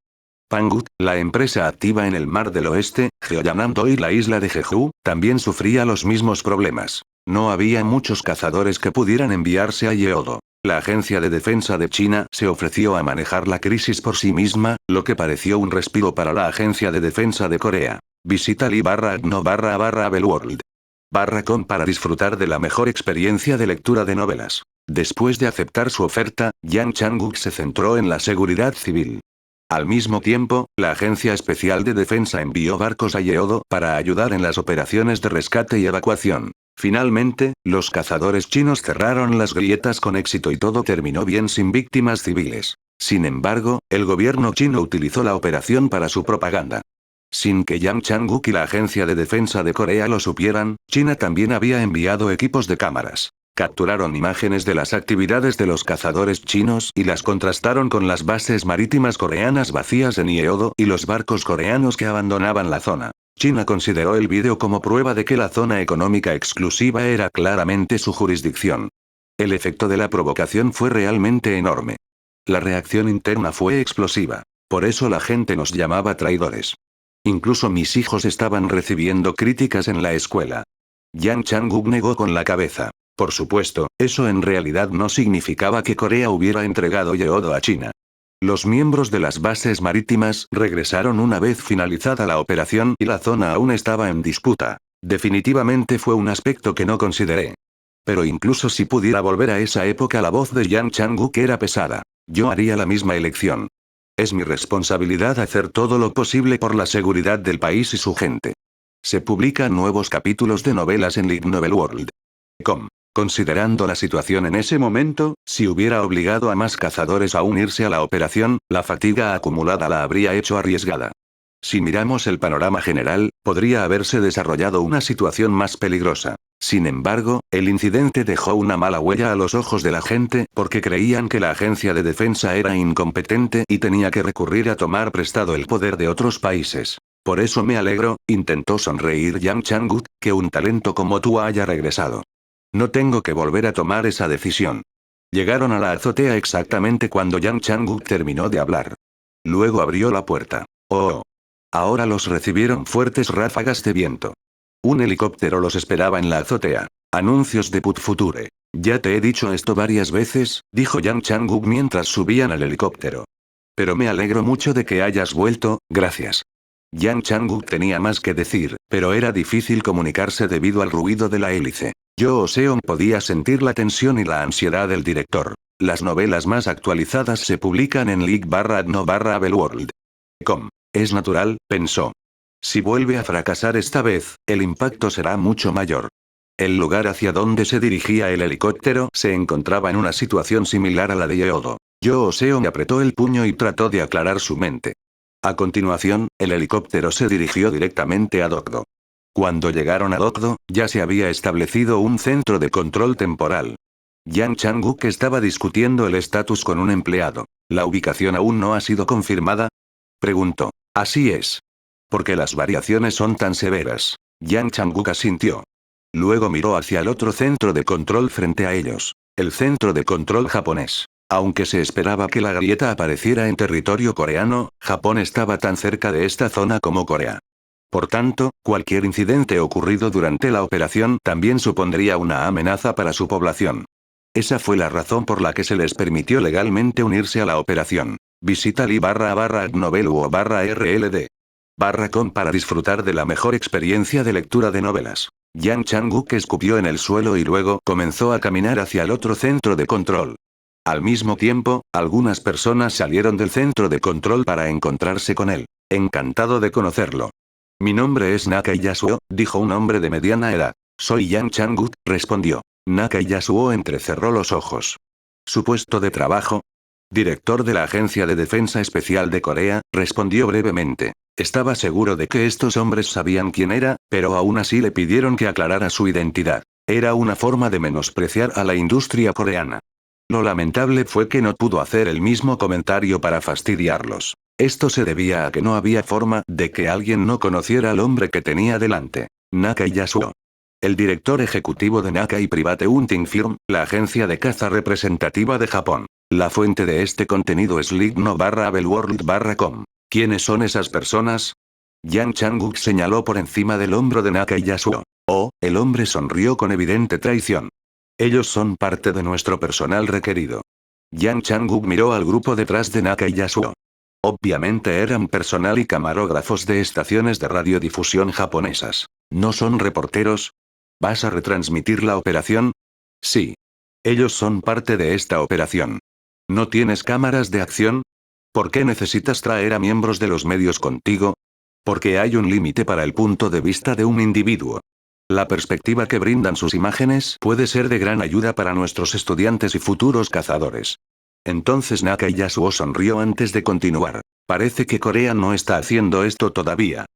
Pangut, la empresa activa en el Mar del Oeste, Jeollanam-do y la isla de Jeju, también sufría los mismos problemas. No había muchos cazadores que pudieran enviarse a Yeodo. La Agencia de Defensa de China se ofreció a manejar la crisis por sí misma, lo que pareció un respiro para la Agencia de Defensa de Corea. Visita li/no/abelworld.com para disfrutar de la mejor experiencia de lectura de novelas. Después de aceptar su oferta, Yang Changuk se centró en la seguridad civil. Al mismo tiempo, la Agencia Especial de Defensa envió barcos a Yeodo para ayudar en las operaciones de rescate y evacuación. Finalmente, los cazadores chinos cerraron las grietas con éxito y todo terminó bien sin víctimas civiles. Sin embargo, el gobierno chino utilizó la operación para su propaganda. Sin que Yang Changuk y la Agencia de Defensa de Corea lo supieran, China también había enviado equipos de cámaras. Capturaron imágenes de las actividades de los cazadores chinos y las contrastaron con las bases marítimas coreanas vacías en Yeodo y los barcos coreanos que abandonaban la zona. China consideró el vídeo como prueba de que la zona económica exclusiva era claramente su jurisdicción. El efecto de la provocación fue realmente enorme. La reacción interna fue explosiva. Por eso la gente nos llamaba traidores. Incluso mis hijos estaban recibiendo críticas en la escuela. Yang Changuk negó con la cabeza. Por supuesto, eso en realidad no significaba que Corea hubiera entregado Yeodo a China. Los miembros de las bases marítimas regresaron una vez finalizada la operación y la zona aún estaba en disputa. Definitivamente fue un aspecto que no consideré. Pero incluso si pudiera volver a esa época, la voz de Yang Changuk era pesada. Yo haría la misma elección. Es mi responsabilidad hacer todo lo posible por la seguridad del país y su gente. Se publican nuevos capítulos de novelas en lignovelworld.com. Considerando la situación en ese momento, si hubiera obligado a más cazadores a unirse a la operación, la fatiga acumulada la habría hecho arriesgada. Si miramos el panorama general, podría haberse desarrollado una situación más peligrosa. Sin embargo, el incidente dejó una mala huella a los ojos de la gente porque creían que la agencia de defensa era incompetente y tenía que recurrir a tomar prestado el poder de otros países. Por eso me alegro, intentó sonreír Yang Changuk, que un talento como tú haya regresado. No tengo que volver a tomar esa decisión. Llegaron a la azotea exactamente cuando Yang Changuk terminó de hablar. Luego abrió la puerta. Oh. Ahora los recibieron fuertes ráfagas de viento. Un helicóptero los esperaba en la azotea. Anuncios de Put Future. Ya te he dicho esto varias veces, dijo Yang Changuk mientras subían al helicóptero. Pero me alegro mucho de que hayas vuelto, gracias. Yang Changuk tenía más que decir, pero era difícil comunicarse debido al ruido de la hélice. Seon podía sentir la tensión y la ansiedad del director. Las novelas más actualizadas se publican en league/no/abelworld.com. Es natural, pensó. Si vuelve a fracasar esta vez, el impacto será mucho mayor. El lugar hacia donde se dirigía el helicóptero se encontraba en una situación similar a la de Yeodo. Seon apretó el puño y trató de aclarar su mente. A continuación, el helicóptero se dirigió directamente a Dokdo. Cuando llegaron a Dokdo, ya se había establecido un centro de control temporal. Yang Changuk estaba discutiendo el estatus con un empleado. ¿La ubicación aún no ha sido confirmada?, preguntó. Así es. ¿Por qué las variaciones son tan severas? Yang Changuk asintió. Luego miró hacia el otro centro de control frente a ellos. El centro de control japonés. Aunque se esperaba que la grieta apareciera en territorio coreano, Japón estaba tan cerca de esta zona como Corea. Por tanto, cualquier incidente ocurrido durante la operación también supondría una amenaza para su población. Esa fue la razón por la que se les permitió legalmente unirse a la operación. Visita li/novelu/rld.com para disfrutar de la mejor experiencia de lectura de novelas. Yang Changuk escupió en el suelo y luego comenzó a caminar hacia el otro centro de control. Al mismo tiempo, algunas personas salieron del centro de control para encontrarse con él. Encantado de conocerlo. Mi nombre es Nakai Yasuo, dijo un hombre de mediana edad. Soy Yang Chang-wook, respondió. Nakai Yasuo entrecerró los ojos. ¿Su puesto de trabajo? Director de la Agencia de Defensa Especial de Corea, respondió brevemente. Estaba seguro de que estos hombres sabían quién era, pero aún así le pidieron que aclarara su identidad. Era una forma de menospreciar a la industria coreana. Lo lamentable fue que no pudo hacer el mismo comentario para fastidiarlos. Esto se debía a que no había forma de que alguien no conociera al hombre que tenía delante. Nakai Yasuo. El director ejecutivo de Nakai Private Hunting Firm, la agencia de caza representativa de Japón. La fuente de este contenido es ligno/abelworld.com. ¿Quiénes son esas personas? Yang Chang-wook señaló por encima del hombro de Nakai Yasuo. Oh, el hombre sonrió con evidente traición. Ellos son parte de nuestro personal requerido. Yang Chang-wook miró al grupo detrás de Nakai Yasuo. Obviamente eran personal y camarógrafos de estaciones de radiodifusión japonesas. ¿No son reporteros? ¿Vas a retransmitir la operación? Sí. Ellos son parte de esta operación. ¿No tienes cámaras de acción? ¿Por qué necesitas traer a miembros de los medios contigo? Porque hay un límite para el punto de vista de un individuo. La perspectiva que brindan sus imágenes puede ser de gran ayuda para nuestros estudiantes y futuros cazadores. Entonces Nakai Yasuo sonrió antes de continuar. Parece que Corea no está haciendo esto todavía.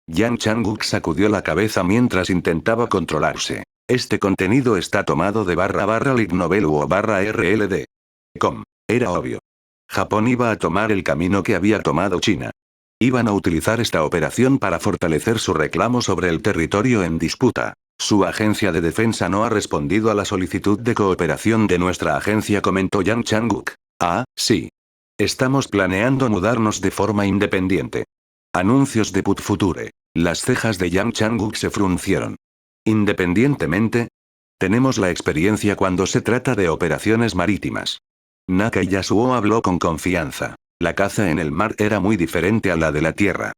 Yang Chang-wook sacudió la cabeza mientras intentaba controlarse. Este contenido está tomado de /lignovel o /rld. Era obvio. Japón iba a tomar el camino que había tomado China. Iban a utilizar esta operación para fortalecer su reclamo sobre el territorio en disputa. Su agencia de defensa no ha respondido a la solicitud de cooperación de nuestra agencia, comentó Yang Chang-wook. Ah, sí. Estamos planeando mudarnos de forma independiente. Anuncios de Put Future. Las cejas de Yang Chang-wook se fruncieron. ¿Independientemente? Tenemos la experiencia cuando se trata de operaciones marítimas. Nakai Yasuo habló con confianza. La caza en el mar era muy diferente a la de la tierra.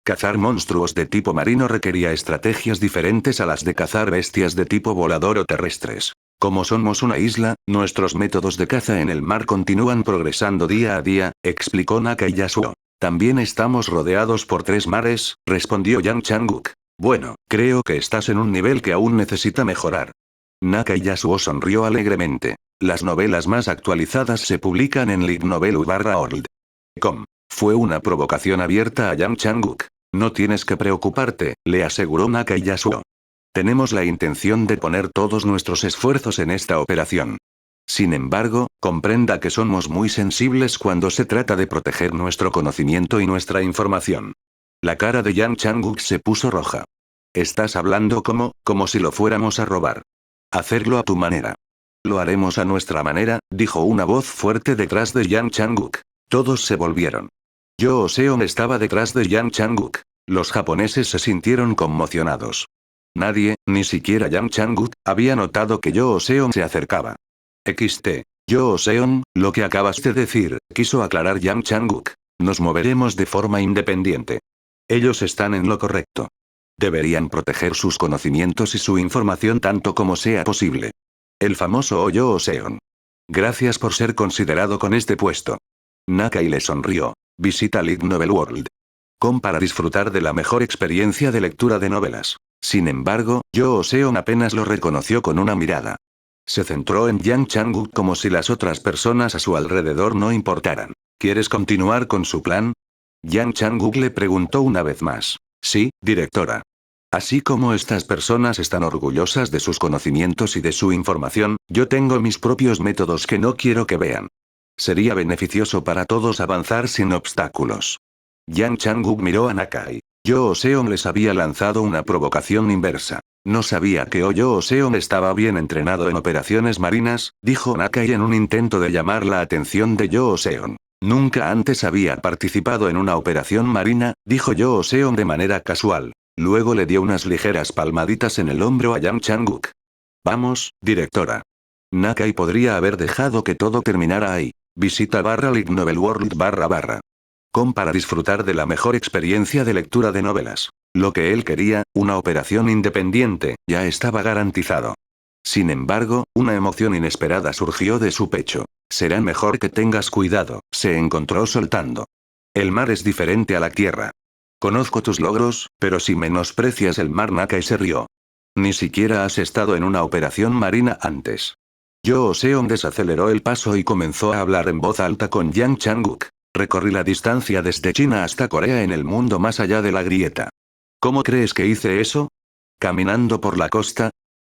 Cazar monstruos de tipo marino requería estrategias diferentes a las de cazar bestias de tipo volador o terrestres. Como somos una isla, nuestros métodos de caza en el mar continúan progresando día a día, explicó Nakai Yasuo. También estamos rodeados por 3 mares, respondió Yang Chang-wook. Bueno, creo que estás en un nivel que aún necesita mejorar. Nakai Yasuo sonrió alegremente. Las novelas más actualizadas se publican en lignovel.org.com. Fue una provocación abierta a Yang Chang-wook. No tienes que preocuparte, le aseguró Nakai Yasuo. Tenemos la intención de poner todos nuestros esfuerzos en esta operación. Sin embargo, comprenda que somos muy sensibles cuando se trata de proteger nuestro conocimiento y nuestra información. La cara de Yang Chang-wook se puso roja. Estás hablando como si lo fuéramos a robar. Hacerlo a tu manera. Lo haremos a nuestra manera, dijo una voz fuerte detrás de Yang Chang-wook. Todos se volvieron. Yoo Seon estaba detrás de Yang Chang-wook. Los japoneses se sintieron conmocionados. Nadie, ni siquiera Yang Chang-wook, había notado que Yoo Seon se acercaba. Yoo Seon, lo que acabas de decir, quiso aclarar Yang Chang-wook. Nos moveremos de forma independiente. Ellos están en lo correcto. Deberían proteger sus conocimientos y su información tanto como sea posible. El famoso Yoo Seon. Gracias por ser considerado con este puesto. Nakai le sonrió. Visita lignovel.org.com para disfrutar de la mejor experiencia de lectura de novelas. Sin embargo, Yoo Seon apenas lo reconoció con una mirada. Se centró en Yang Chang-wook como si las otras personas a su alrededor no importaran. ¿Quieres continuar con su plan? Yang Chang-wook le preguntó una vez más. Sí, directora. Así como estas personas están orgullosas de sus conocimientos y de su información, yo tengo mis propios métodos que no quiero que vean. Sería beneficioso para todos avanzar sin obstáculos. Yang Chang-wook miró a Nakai. Yoo Seon les había lanzado una provocación inversa. No sabía que Yoo Seon estaba bien entrenado en operaciones marinas, dijo Nakai en un intento de llamar la atención de Yoo Seon. Nunca antes había participado en una operación marina, dijo Yoo Seon de manera casual. Luego le dio unas ligeras palmaditas en el hombro a Yang Chang-wook. Vamos, directora. Nakai podría haber dejado que todo terminara ahí. Visita lignovelworld.com para disfrutar de la mejor experiencia de lectura de novelas. Lo que él quería, una operación independiente, ya estaba garantizado. Sin embargo, una emoción inesperada surgió de su pecho. Será mejor que tengas cuidado, se encontró soltando. El mar es diferente a la tierra. Conozco tus logros, pero si menosprecias el mar, Nakai se rió. Ni siquiera has estado en una operación marina antes. Yo Seon desaceleró el paso y comenzó a hablar en voz alta con Yang Changuk. Recorrí la distancia desde China hasta Corea en el mundo más allá de la grieta. ¿Cómo crees que hice eso? ¿Caminando por la costa?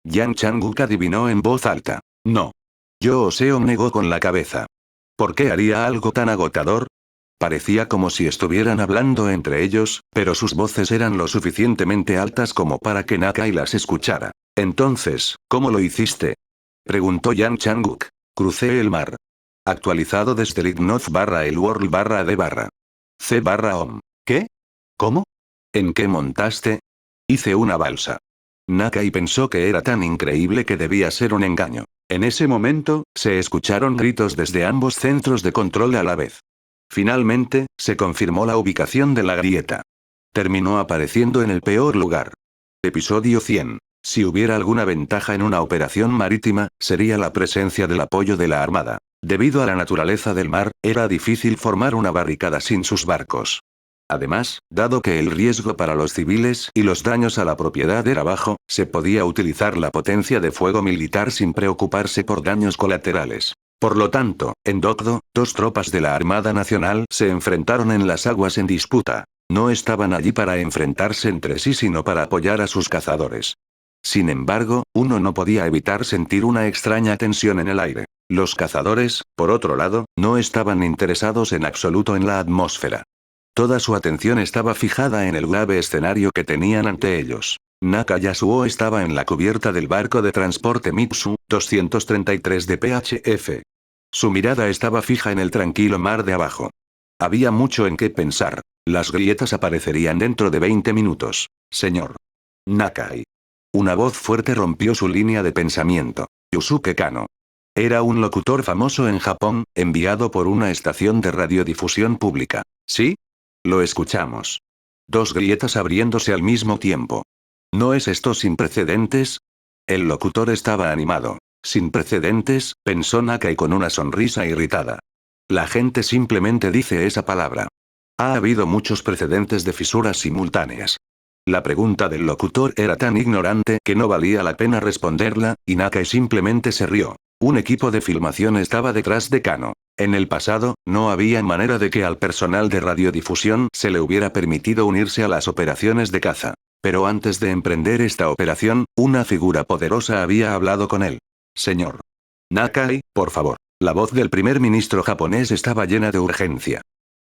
Yang Changuk adivinó en voz alta. No. Yo Seon negó con la cabeza. ¿Por qué haría algo tan agotador? Parecía como si estuvieran hablando entre ellos, pero sus voces eran lo suficientemente altas como para que Nakai las escuchara. Entonces, ¿cómo lo hiciste? Preguntó Yang Changuk. Crucé el mar. Actualizado desde el Ignoth /el World /D C/OM. ¿Qué? ¿Cómo? ¿En qué montaste? Hice una balsa. Nakai pensó que era tan increíble que debía ser un engaño. En ese momento, se escucharon gritos desde ambos centros de control a la vez. Finalmente, se confirmó la ubicación de la grieta. Terminó apareciendo en el peor lugar. Episodio 100. Si hubiera alguna ventaja en una operación marítima, sería la presencia del apoyo de la Armada. Debido a la naturaleza del mar, era difícil formar una barricada sin sus barcos. Además, dado que el riesgo para los civiles y los daños a la propiedad era bajo, se podía utilizar la potencia de fuego militar sin preocuparse por daños colaterales. Por lo tanto, en Dokdo, dos tropas de la Armada Nacional se enfrentaron en las aguas en disputa. No estaban allí para enfrentarse entre sí sino para apoyar a sus cazadores. Sin embargo, uno no podía evitar sentir una extraña tensión en el aire. Los cazadores, por otro lado, no estaban interesados en absoluto en la atmósfera. Toda su atención estaba fijada en el grave escenario que tenían ante ellos. Naka Yasuo estaba en la cubierta del barco de transporte Mitsu 233 de PHF. Su mirada estaba fija en el tranquilo mar de abajo. Había mucho en qué pensar. Las grietas aparecerían dentro de 20 minutos. Señor Nakai. Una voz fuerte rompió su línea de pensamiento. Yusuke Kano. Era un locutor famoso en Japón, enviado por una estación de radiodifusión pública. ¿Sí? Lo escuchamos. Dos grietas abriéndose al mismo tiempo. ¿No es esto sin precedentes? El locutor estaba animado. Sin precedentes, pensó Nakai con una sonrisa irritada. La gente simplemente dice esa palabra. Ha habido muchos precedentes de fisuras simultáneas. La pregunta del locutor era tan ignorante que no valía la pena responderla, y Nakai simplemente se rió. Un equipo de filmación estaba detrás de Kano. En el pasado, no había manera de que al personal de radiodifusión se le hubiera permitido unirse a las operaciones de caza. Pero antes de emprender esta operación, una figura poderosa había hablado con él. Señor Nakai, por favor. La voz del primer ministro japonés estaba llena de urgencia.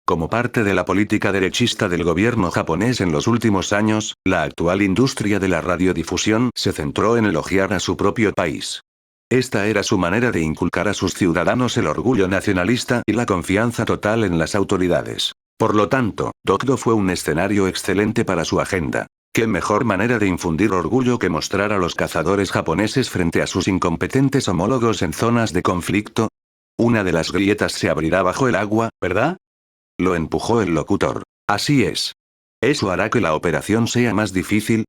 Como parte de la política derechista del gobierno japonés en los últimos años, la actual industria de la radiodifusión se centró en elogiar a su propio país. Esta era su manera de inculcar a sus ciudadanos el orgullo nacionalista y la confianza total en las autoridades. Por lo tanto, Dokdo fue un escenario excelente para su agenda. ¿Qué mejor manera de infundir orgullo que mostrar a los cazadores japoneses frente a sus incompetentes homólogos en zonas de conflicto? Una de las grietas se abrirá bajo el agua, ¿verdad? Lo empujó el locutor. Así es. ¿Eso hará que la operación sea más difícil?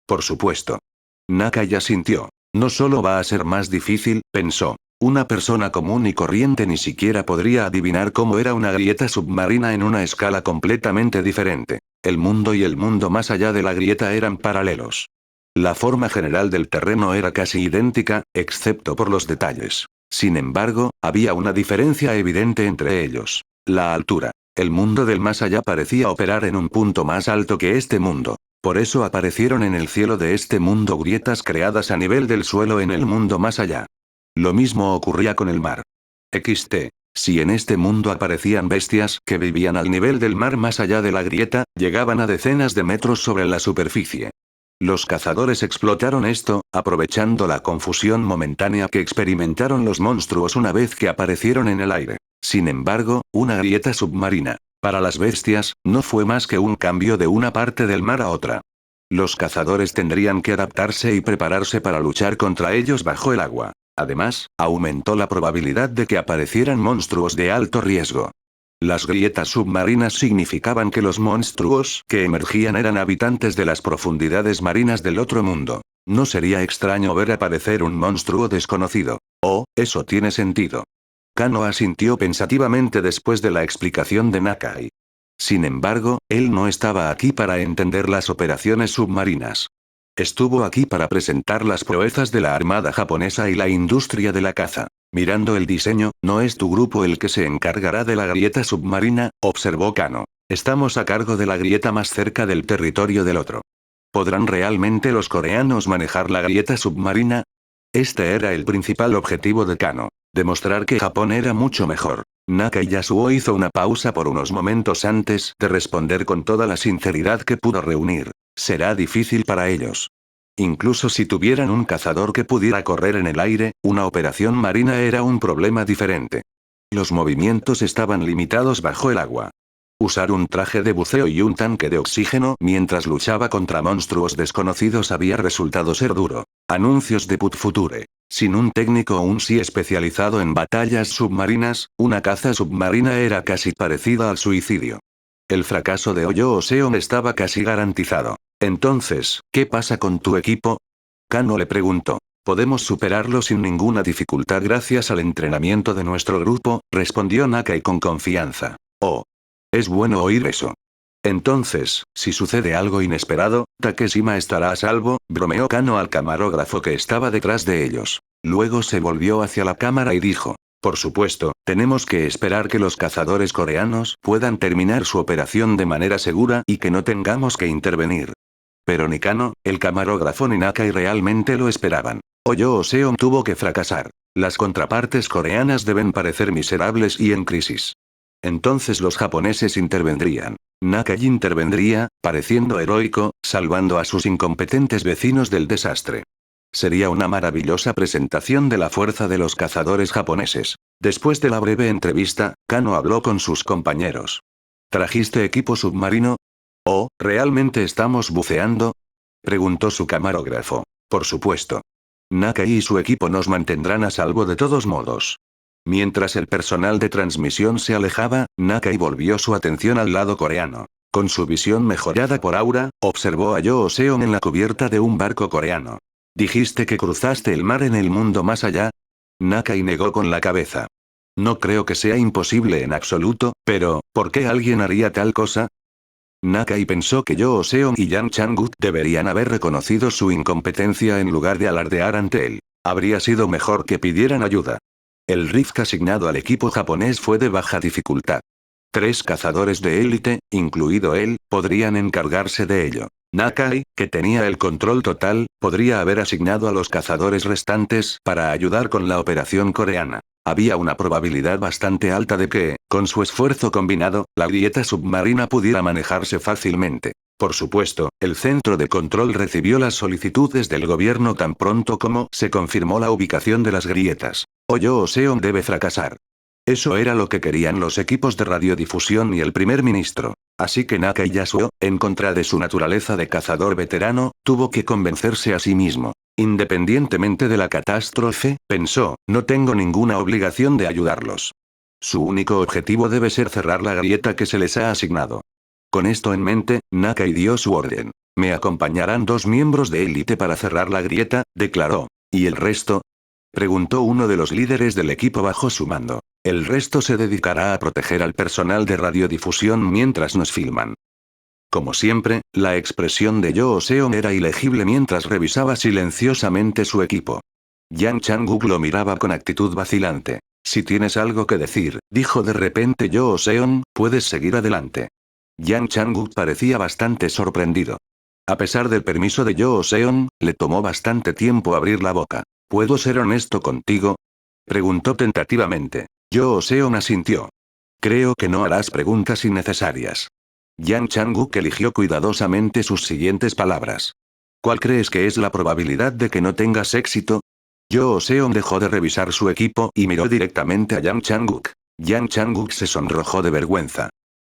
Por supuesto. Nakai asintió. No solo va a ser más difícil, pensó. Una persona común y corriente ni siquiera podría adivinar cómo era una grieta submarina en una escala completamente diferente. El mundo y el mundo más allá de la grieta eran paralelos. La forma general del terreno era casi idéntica, excepto por los detalles. Sin embargo, había una diferencia evidente entre ellos. La altura. El mundo del más allá parecía operar en un punto más alto que este mundo. Por eso aparecieron en el cielo de este mundo grietas creadas a nivel del suelo en el mundo más allá. Lo mismo ocurría con el mar. XT. Si en este mundo aparecían bestias que vivían al nivel del mar más allá de la grieta, llegaban a decenas de metros sobre la superficie. Los cazadores explotaron esto, aprovechando la confusión momentánea que experimentaron los monstruos una vez que aparecieron en el aire. Sin embargo, una grieta submarina, para las bestias, no fue más que un cambio de una parte del mar a otra. Los cazadores tendrían que adaptarse y prepararse para luchar contra ellos bajo el agua. Además, aumentó la probabilidad de que aparecieran monstruos de alto riesgo. Las grietas submarinas significaban que los monstruos que emergían eran habitantes de las profundidades marinas del otro mundo. No sería extraño ver aparecer un monstruo desconocido. Oh, eso tiene sentido. Kano asintió pensativamente después de la explicación de Nakai. Sin embargo, él no estaba aquí para entender las operaciones submarinas. Estuvo aquí para presentar las proezas de la armada japonesa y la industria de la caza. Mirando el diseño, no es tu grupo el que se encargará de la grieta submarina, observó Kano. Estamos a cargo de la grieta más cerca del territorio del otro. ¿Podrán realmente los coreanos manejar la grieta submarina? Este era el principal objetivo de Kano. Demostrar que Japón era mucho mejor. Nakai Yasuo hizo una pausa por unos momentos antes de responder con toda la sinceridad que pudo reunir. Será difícil para ellos. Incluso si tuvieran un cazador que pudiera correr en el aire, una operación marina era un problema diferente. Los movimientos estaban limitados bajo el agua. Usar un traje de buceo y un tanque de oxígeno mientras luchaba contra monstruos desconocidos había resultado ser duro. Anuncios de Put Future. Sin un técnico un sí especializado en batallas submarinas, una caza submarina era casi parecida al suicidio. El fracaso de Oyo Oseon estaba casi garantizado. Entonces, ¿qué pasa con tu equipo? Kano le preguntó. Podemos superarlo sin ninguna dificultad gracias al entrenamiento de nuestro grupo, respondió Nakai con confianza. Oh. Es bueno oír eso. Entonces, si sucede algo inesperado, Takeshima estará a salvo, bromeó Kano al camarógrafo que estaba detrás de ellos. Luego se volvió hacia la cámara y dijo. Por supuesto, tenemos que esperar que los cazadores coreanos puedan terminar su operación de manera segura y que no tengamos que intervenir. Pero ni Kano, el camarógrafo ni Nakai realmente lo esperaban. Oyo Oseon tuvo que fracasar. Las contrapartes coreanas deben parecer miserables y en crisis. Entonces los japoneses intervendrían. Nakai intervendría, pareciendo heroico, salvando a sus incompetentes vecinos del desastre. Sería una maravillosa presentación de la fuerza de los cazadores japoneses. Después de la breve entrevista, Kano habló con sus compañeros. ¿Trajiste equipo submarino? ¿Oh, realmente estamos buceando? Preguntó su camarógrafo. Por supuesto. Nakai y su equipo nos mantendrán a salvo de todos modos. Mientras el personal de transmisión se alejaba, Nakai volvió su atención al lado coreano. Con su visión mejorada por Aura, observó a Yo Oseon en la cubierta de un barco coreano. ¿Dijiste que cruzaste el mar en el mundo más allá? Nakai negó con la cabeza. No creo que sea imposible en absoluto, pero, ¿por qué alguien haría tal cosa? Nakai pensó que Yo Oseon y Yang Chang-guk deberían haber reconocido su incompetencia en lugar de alardear ante él. Habría sido mejor que pidieran ayuda. El rift asignado al equipo japonés fue de baja dificultad. 3 cazadores de élite, incluido él, podrían encargarse de ello. Nakai, que tenía el control total, podría haber asignado a los cazadores restantes para ayudar con la operación coreana. Había una probabilidad bastante alta de que, con su esfuerzo combinado, la grieta submarina pudiera manejarse fácilmente. Por supuesto, el centro de control recibió las solicitudes del gobierno tan pronto como se confirmó la ubicación de las grietas. Oyo Oseon debe fracasar. Eso era lo que querían los equipos de radiodifusión y el primer ministro. Así que Nakai Yasuo, en contra de su naturaleza de cazador veterano, tuvo que convencerse a sí mismo. Independientemente de la catástrofe, pensó, no tengo ninguna obligación de ayudarlos. Su único objetivo debe ser cerrar la grieta que se les ha asignado. Con esto en mente, Nakai dio su orden. Me acompañarán 2 miembros de élite para cerrar la grieta, declaró. ¿Y el resto? Preguntó uno de los líderes del equipo bajo su mando. El resto se dedicará a proteger al personal de radiodifusión mientras nos filman. Como siempre, la expresión de Yo Oseon era ilegible mientras revisaba silenciosamente su equipo. Yang Chang-guk lo miraba con actitud vacilante. Si tienes algo que decir, dijo de repente Yo Oseon, puedes seguir adelante. Yang Chang-guk parecía bastante sorprendido. A pesar del permiso de Yo Oseon, le tomó bastante tiempo abrir la boca. ¿Puedo ser honesto contigo? Preguntó tentativamente. Yo Oseon asintió. Creo que no harás preguntas innecesarias. Yang Chang-guk eligió cuidadosamente sus siguientes palabras. ¿Cuál crees que es la probabilidad de que no tengas éxito? Yo Oseon dejó de revisar su equipo y miró directamente a Yang Chang-guk. Yang Chang-guk se sonrojó de vergüenza.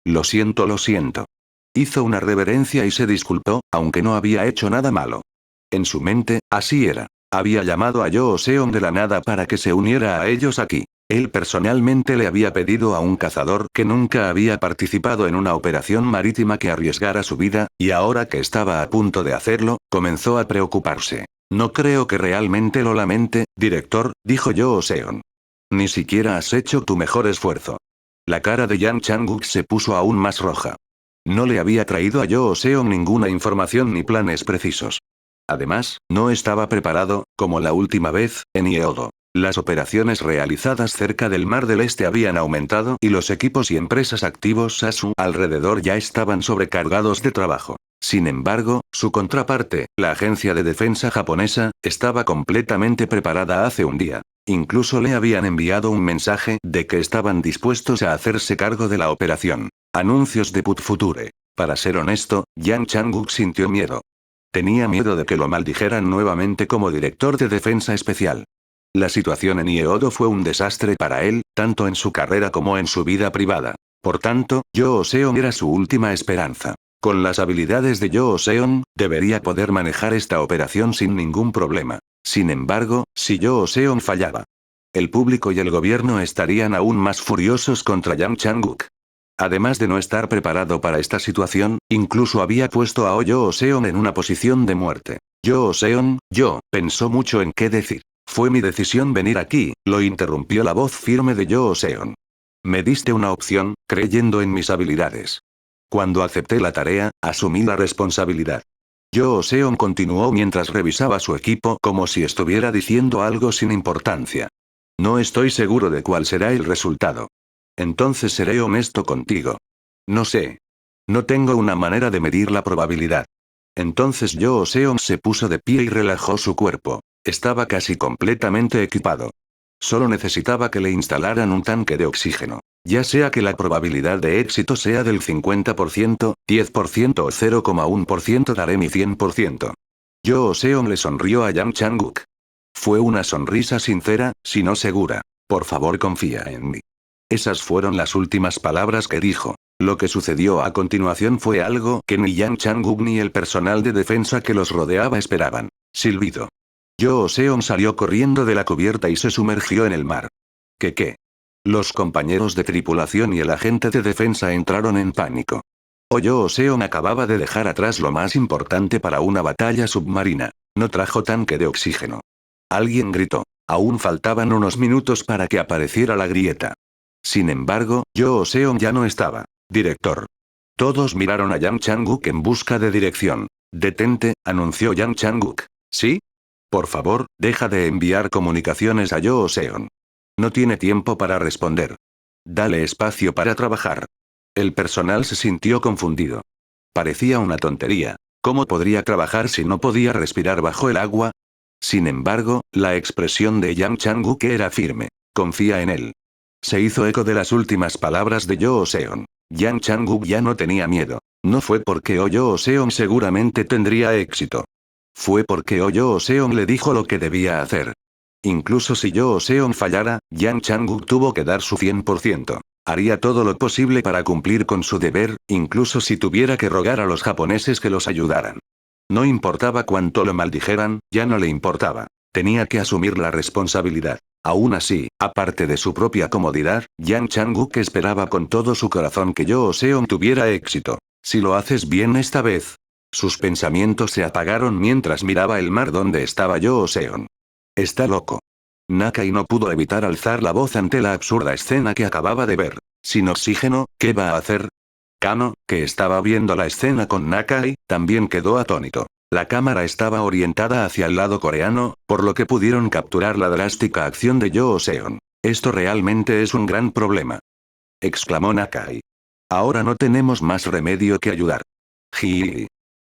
Lo siento, lo siento. Hizo una reverencia y se disculpó, aunque no había hecho nada malo. En su mente, así era. Había llamado a Yo Oseon de la nada para que se uniera a ellos aquí. Él personalmente le había pedido a un cazador que nunca había participado en una operación marítima que arriesgara su vida, y ahora que estaba a punto de hacerlo, comenzó a preocuparse. No creo que realmente lo lamente, director, dijo Yo Oseon. Ni siquiera has hecho tu mejor esfuerzo. La cara de Yang Changuk se puso aún más roja. No le había traído a Yoo Seon ninguna información ni planes precisos. Además, no estaba preparado, como la última vez, en Yeodo. Las operaciones realizadas cerca del Mar del Este habían aumentado y los equipos y empresas activos a su alrededor ya estaban sobrecargados de trabajo. Sin embargo, su contraparte, la agencia de defensa japonesa, estaba completamente preparada hace un día. Incluso le habían enviado un mensaje de que estaban dispuestos a hacerse cargo de la operación. Anuncios de Put Future. Para ser honesto, Yang Changuk sintió miedo. Tenía miedo de que lo maldijeran nuevamente como director de defensa especial. La situación en Yeodo fue un desastre para él, tanto en su carrera como en su vida privada. Por tanto, Yoo Seon era su última esperanza. Con las habilidades de Yoo Seon, debería poder manejar esta operación sin ningún problema. Sin embargo, si Yoo Seon fallaba, el público y el gobierno estarían aún más furiosos contra Yang Changuk. Además de no estar preparado para esta situación, incluso había puesto a Yoo Seon en una posición de muerte. Yoo Seon, pensó mucho en qué decir. Fue mi decisión venir aquí, lo interrumpió la voz firme de Yoo Seon. Me diste una opción, creyendo en mis habilidades. Cuando acepté la tarea, asumí la responsabilidad. Yoo Seon continuó mientras revisaba su equipo como si estuviera diciendo algo sin importancia. No estoy seguro de cuál será el resultado. Entonces seré honesto contigo. No sé. No tengo una manera de medir la probabilidad. Entonces Yoo Seon se puso de pie y relajó su cuerpo. Estaba casi completamente equipado. Solo necesitaba que le instalaran un tanque de oxígeno. Ya sea que la probabilidad de éxito sea del 50%, 10% o 0,1%, daré mi 100%. Yoo Seon le sonrió a Yang Changuk. Fue una sonrisa sincera, si no segura. Por favor, confía en mí. Esas fueron las últimas palabras que dijo. Lo que sucedió a continuación fue algo que ni Yang Changuk ni el personal de defensa que los rodeaba esperaban. Silbido. Yoo Seon salió corriendo de la cubierta y se sumergió en el mar. ¿Qué? Los compañeros de tripulación y el agente de defensa entraron en pánico. Yoo Seon acababa de dejar atrás lo más importante para una batalla submarina. No trajo tanque de oxígeno. Alguien gritó. Aún faltaban unos minutos para que apareciera la grieta. Sin embargo, Yoo Seon ya no estaba. Director. Todos miraron a Yang Changuk en busca de dirección. Detente, anunció Yang Changuk. ¿Sí? Por favor, deja de enviar comunicaciones a Yoo Seon. No tiene tiempo para responder. Dale espacio para trabajar. El personal se sintió confundido. Parecía una tontería. ¿Cómo podría trabajar si no podía respirar bajo el agua? Sin embargo, la expresión de Yang Changuk era firme. Confía en él. Se hizo eco de las últimas palabras de Yoo Seon. Yang Changuk ya no tenía miedo. No fue porque Yoo Seon seguramente tendría éxito. Fue porque Yoo Seon le dijo lo que debía hacer. Incluso si Yoo Seon fallara, Yang Changuk tuvo que dar su 100%. Haría todo lo posible para cumplir con su deber, incluso si tuviera que rogar a los japoneses que los ayudaran. No importaba cuánto lo maldijeran, ya no le importaba. Tenía que asumir la responsabilidad. Aún así, aparte de su propia comodidad, Yang Changuk esperaba con todo su corazón que Yoo Seon tuviera éxito. Si lo haces bien esta vez. Sus pensamientos se apagaron mientras miraba el mar donde estaba Yoo Seon. Está loco. Nakai no pudo evitar alzar la voz ante la absurda escena que acababa de ver. Sin oxígeno, ¿qué va a hacer? Kano, que estaba viendo la escena con Nakai, también quedó atónito. La cámara estaba orientada hacia el lado coreano, por lo que pudieron capturar la drástica acción de Yoo Seon. Esto realmente es un gran problema. Exclamó Nakai. Ahora no tenemos más remedio que ayudar. Jii.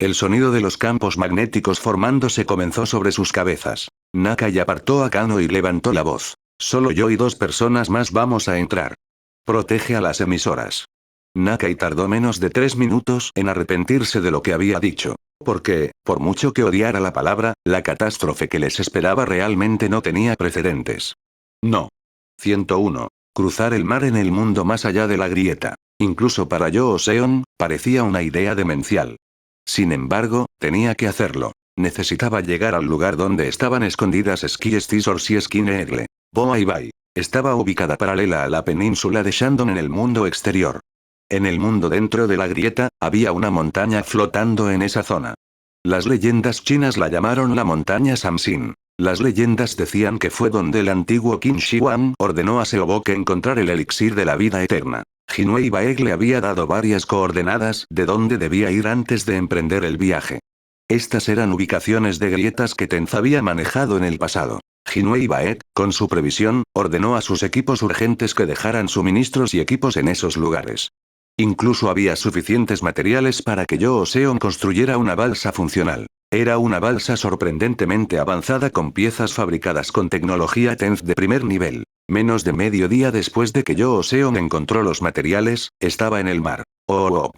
El sonido de los campos magnéticos formándose comenzó sobre sus cabezas. Nakai apartó a Kano y levantó la voz. Solo yo y 2 personas más vamos a entrar. Protege a las emisoras. Nakai tardó menos de 3 minutos en arrepentirse de lo que había dicho. Porque, por mucho que odiara la palabra, la catástrofe que les esperaba realmente no tenía precedentes. No. 101. Cruzar el mar en el mundo más allá de la grieta. Incluso para Yoo Seon, parecía una idea demencial. Sin embargo, tenía que hacerlo. Necesitaba llegar al lugar donde estaban escondidas Ski Scissors y Ski Needle. Boa Bai. Estaba ubicada paralela a la península de Shandong en el mundo exterior. En el mundo dentro de la grieta, había una montaña flotando en esa zona. Las leyendas chinas la llamaron la montaña Samsin. Las leyendas decían que fue donde el antiguo Qin Shi Huang ordenó a Seobok encontrar el elixir de la vida eterna. Jinwei Baek le había dado varias coordenadas de dónde debía ir antes de emprender el viaje. Estas eran ubicaciones de grietas que Tenz había manejado en el pasado. Jinwei Baek, con su previsión, ordenó a sus equipos urgentes que dejaran suministros y equipos en esos lugares. Incluso había suficientes materiales para que Yoo Seon construyera una balsa funcional. Era una balsa sorprendentemente avanzada con piezas fabricadas con tecnología Tenz de primer nivel. Menos de medio día después de que Yoo Seon encontró los materiales, estaba en el mar. Oh.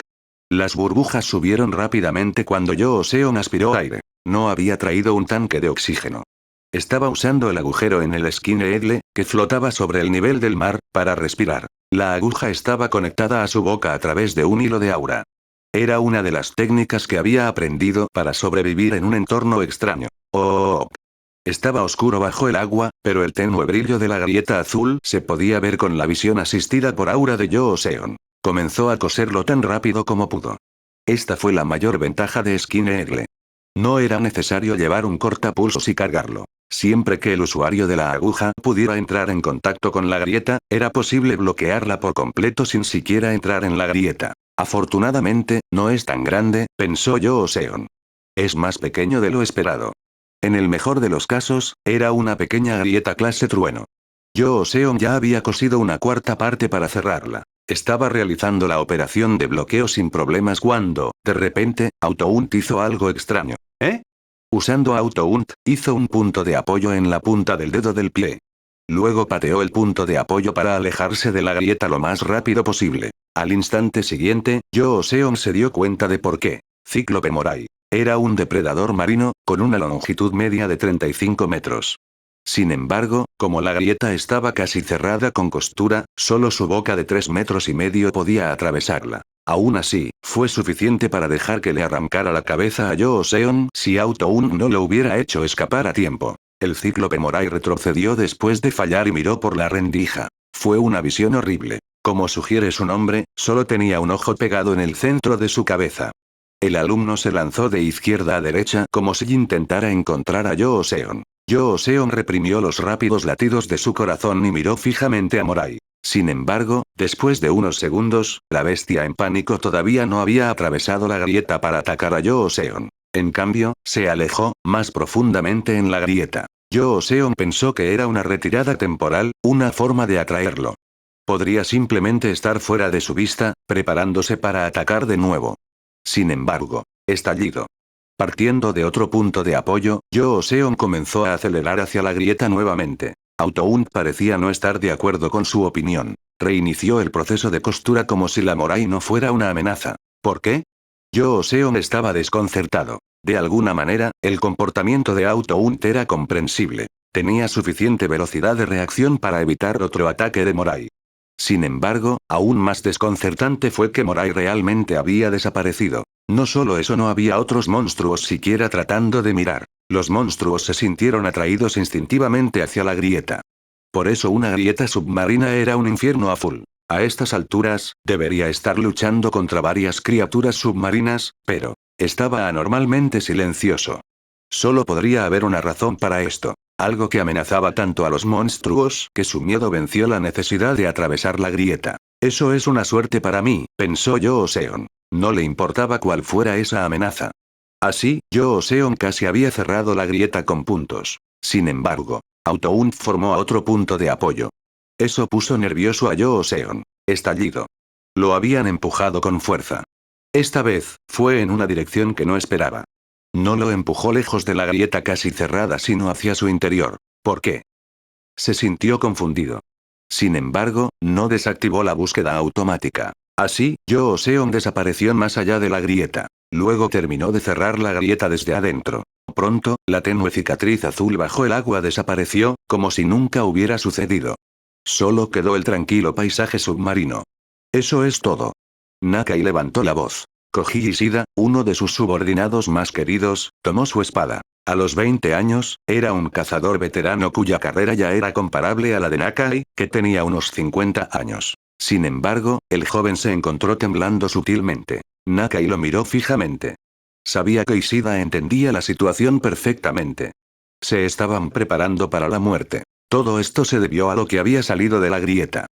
Las burbujas subieron rápidamente cuando Yoo Seon aspiró aire. No había traído un tanque de oxígeno. Estaba usando el agujero en el Skin Eagle, que flotaba sobre el nivel del mar, para respirar. La aguja estaba conectada a su boca a través de un hilo de aura. Era una de las técnicas que había aprendido para sobrevivir en un entorno extraño. Oh. Estaba oscuro bajo el agua, pero el tenue brillo de la grieta azul se podía ver con la visión asistida por aura de Yoo Seon. Comenzó a coserlo tan rápido como pudo. Esta fue la mayor ventaja de Skin Eagle. No era necesario llevar un cortapulsos y cargarlo. Siempre que el usuario de la aguja pudiera entrar en contacto con la grieta, era posible bloquearla por completo sin siquiera entrar en la grieta. Afortunadamente, no es tan grande, pensó Yoo Seon. Es más pequeño de lo esperado. En el mejor de los casos, era una pequeña grieta clase trueno. Yoo Seon ya había cosido una cuarta parte para cerrarla. Estaba realizando la operación de bloqueo sin problemas cuando, de repente, Autount hizo algo extraño. ¿Eh? Usando Autount, hizo un punto de apoyo en la punta del dedo del pie. Luego pateó el punto de apoyo para alejarse de la grieta lo más rápido posible. Al instante siguiente, Yoo Seon se dio cuenta de por qué. Cíclope Morai. Era un depredador marino, con una longitud media de 35 metros. Sin embargo, como la grieta estaba casi cerrada con costura, solo su boca de 3,5 metros podía atravesarla. Aún así, fue suficiente para dejar que le arrancara la cabeza a Yoo Seon si Autount no lo hubiera hecho escapar a tiempo. El cíclope Morai retrocedió después de fallar y miró por la rendija. Fue una visión horrible. Como sugiere su nombre, solo tenía un ojo pegado en el centro de su cabeza. El alumno se lanzó de izquierda a derecha como si intentara encontrar a Yoo Seon. Yoo Seon reprimió los rápidos latidos de su corazón y miró fijamente a Morai. Sin embargo, después de unos segundos, la bestia en pánico todavía no había atravesado la grieta para atacar a Yoo Seon. En cambio, se alejó, más profundamente en la grieta. Yoo Seon pensó que era una retirada temporal, una forma de atraerlo. Podría simplemente estar fuera de su vista, preparándose para atacar de nuevo. Sin embargo, estallido. Partiendo de otro punto de apoyo, Yoo Seon comenzó a acelerar hacia la grieta nuevamente. Autount parecía no estar de acuerdo con su opinión. Reinició el proceso de costura como si la Morai no fuera una amenaza. ¿Por qué? Yoo Seon estaba desconcertado. De alguna manera, el comportamiento de Autount era comprensible. Tenía suficiente velocidad de reacción para evitar otro ataque de Morai. Sin embargo, aún más desconcertante fue que Morai realmente había desaparecido. No solo eso, no había otros monstruos siquiera tratando de mirar. Los monstruos se sintieron atraídos instintivamente hacia la grieta. Por eso una grieta submarina era un infierno a full. A estas alturas, debería estar luchando contra varias criaturas submarinas, pero estaba anormalmente silencioso. Solo podría haber una razón para esto. Algo que amenazaba tanto a los monstruos que su miedo venció la necesidad de atravesar la grieta. Eso es una suerte para mí, pensó Yoo Seon. No le importaba cuál fuera esa amenaza. Así, Yoo Seon casi había cerrado la grieta con puntos. Sin embargo, Autount formó a otro punto de apoyo. Eso puso nervioso a Yoo Seon. Estallido. Lo habían empujado con fuerza. Esta vez, fue en una dirección que no esperaba. No lo empujó lejos de la grieta casi cerrada, sino hacia su interior. ¿Por qué? Se sintió confundido. Sin embargo, no desactivó la búsqueda automática. Así, Yoo Seon desapareció más allá de la grieta. Luego terminó de cerrar la grieta desde adentro. Pronto, la tenue cicatriz azul bajo el agua desapareció, como si nunca hubiera sucedido. Solo quedó el tranquilo paisaje submarino. Eso es todo. Nakai levantó la voz. Koji Ishida, uno de sus subordinados más queridos, tomó su espada. A los 20 años, era un cazador veterano cuya carrera ya era comparable a la de Nakai, que tenía unos 50 años. Sin embargo, el joven se encontró temblando sutilmente. Nakai lo miró fijamente. Sabía que Ishida entendía la situación perfectamente. Se estaban preparando para la muerte. Todo esto se debió a lo que había salido de la grieta.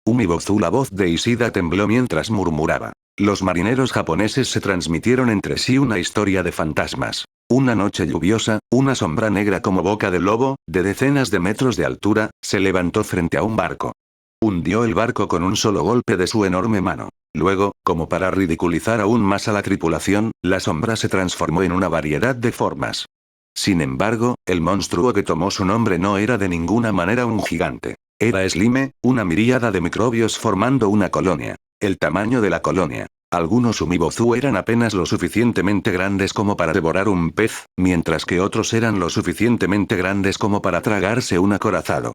Umibozu, la voz de Ishida tembló mientras murmuraba. Los marineros japoneses se transmitieron entre sí una historia de fantasmas. Una noche lluviosa, una sombra negra como boca de lobo, de decenas de metros de altura, se levantó frente a un barco. Hundió el barco con un solo golpe de su enorme mano. Luego, como para ridiculizar aún más a la tripulación, la sombra se transformó en una variedad de formas. Sin embargo, el monstruo que tomó su nombre no era de ninguna manera un gigante. Era Slime, una miríada de microbios formando una colonia. El tamaño de la colonia. Algunos Umibozu eran apenas lo suficientemente grandes como para devorar un pez, mientras que otros eran lo suficientemente grandes como para tragarse un acorazado.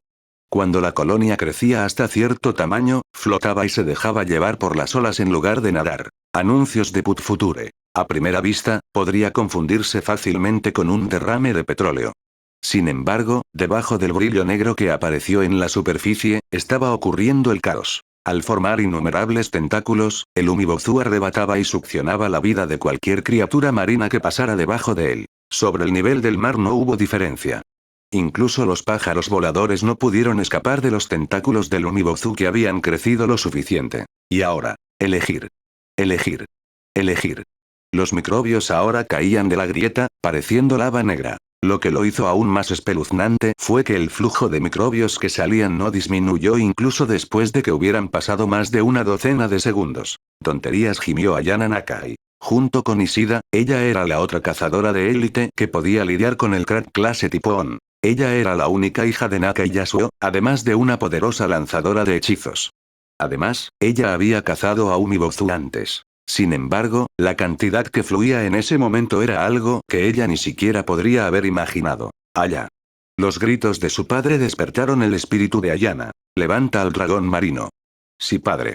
Cuando la colonia crecía hasta cierto tamaño, flotaba y se dejaba llevar por las olas en lugar de nadar. Anuncios de Put Future. A primera vista, podría confundirse fácilmente con un derrame de petróleo. Sin embargo, debajo del brillo negro que apareció en la superficie, estaba ocurriendo el caos. Al formar innumerables tentáculos, el Umibozu arrebataba y succionaba la vida de cualquier criatura marina que pasara debajo de él. Sobre el nivel del mar no hubo diferencia. Incluso los pájaros voladores no pudieron escapar de los tentáculos del Umibozu que habían crecido lo suficiente. Y ahora, elegir. Elegir. Elegir. Los microbios ahora caían de la grieta, pareciendo lava negra. Lo que lo hizo aún más espeluznante fue que el flujo de microbios que salían no disminuyó incluso después de que hubieran pasado más de una docena de segundos. Tonterías, gimió Ayana Nakai. Junto con Ishida, ella era la otra cazadora de élite que podía lidiar con el crack clase tipo On. Ella era la única hija de Naka y Yasuo, además de una poderosa lanzadora de hechizos. Además, ella había cazado a Umibozu antes. Sin embargo, la cantidad que fluía en ese momento era algo que ella ni siquiera podría haber imaginado. Allá. Los gritos de su padre despertaron el espíritu de Ayana. Levanta al dragón marino. Sí, padre.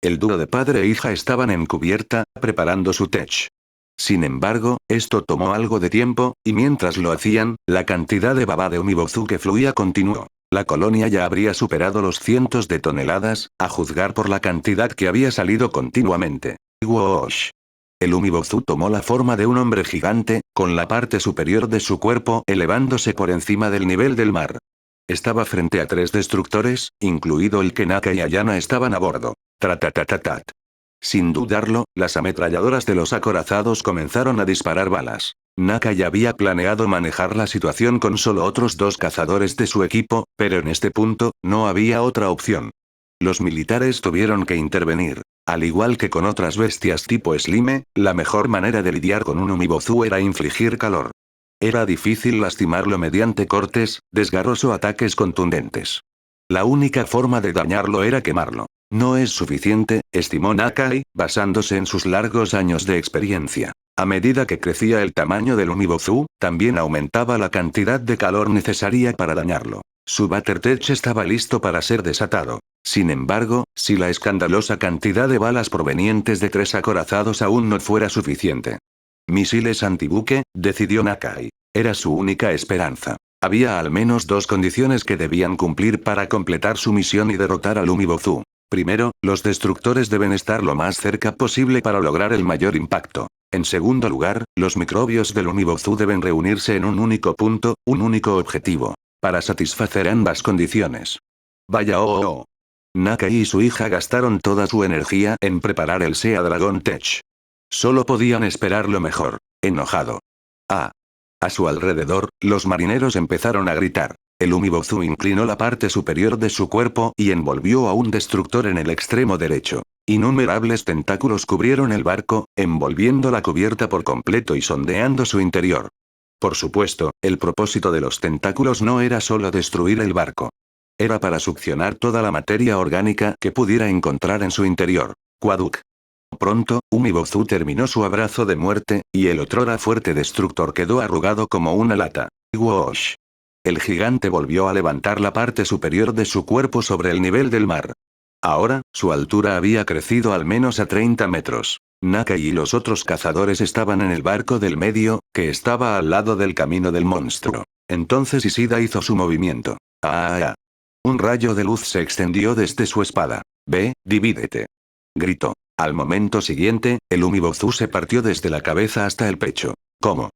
El dúo de padre e hija estaban en cubierta, preparando su tech. Sin embargo, esto tomó algo de tiempo, y mientras lo hacían, la cantidad de baba de Umibozu que fluía continuó. La colonia ya habría superado los cientos de toneladas, a juzgar por la cantidad que había salido continuamente. Whoosh. El Umibozu tomó la forma de un hombre gigante, con la parte superior de su cuerpo elevándose por encima del nivel del mar. Estaba frente a 3 destructores, incluido el que Naka y Ayana estaban a bordo. Tratatatatat. Sin dudarlo, las ametralladoras de los acorazados comenzaron a disparar balas. Naka ya había planeado manejar la situación con solo otros 2 cazadores de su equipo, pero en este punto, no había otra opción. Los militares tuvieron que intervenir. Al igual que con otras bestias tipo Slime, la mejor manera de lidiar con un Umibozu era infligir calor. Era difícil lastimarlo mediante cortes, desgarros o ataques contundentes. La única forma de dañarlo era quemarlo. No es suficiente, estimó Nakai, basándose en sus largos años de experiencia. A medida que crecía el tamaño del Umibozu, también aumentaba la cantidad de calor necesaria para dañarlo. Su Battletech estaba listo para ser desatado. Sin embargo, si la escandalosa cantidad de balas provenientes de 3 acorazados aún no fuera suficiente. Misiles antibuque, decidió Nakai. Era su única esperanza. Había al menos 2 condiciones que debían cumplir para completar su misión y derrotar al Umibozu. Primero, los destructores deben estar lo más cerca posible para lograr el mayor impacto. En segundo lugar, los microbios del Umibozu deben reunirse en un único punto, un único objetivo. Para satisfacer ambas condiciones. Vaya oh. Nakai y su hija gastaron toda su energía en preparar el Sea Dragon Tech. Solo podían esperar lo mejor. Enojado. A su alrededor, los marineros empezaron a gritar. El Umibozu inclinó la parte superior de su cuerpo y envolvió a un destructor en el extremo derecho. Innumerables tentáculos cubrieron el barco, envolviendo la cubierta por completo y sondeando su interior. Por supuesto, el propósito de los tentáculos no era solo destruir el barco. Era para succionar toda la materia orgánica que pudiera encontrar en su interior. Quaduk. Pronto, Umibozu terminó su abrazo de muerte, y el otrora fuerte destructor quedó arrugado como una lata. Whoosh. El gigante volvió a levantar la parte superior de su cuerpo sobre el nivel del mar. Ahora, su altura había crecido al menos a 30 metros. Naka y los otros cazadores estaban en el barco del medio, que estaba al lado del camino del monstruo. Entonces Ishida hizo su movimiento. Un rayo de luz se extendió desde su espada. Ve, divídete. Gritó. Al momento siguiente, el Umibozu se partió desde la cabeza hasta el pecho. ¿Cómo?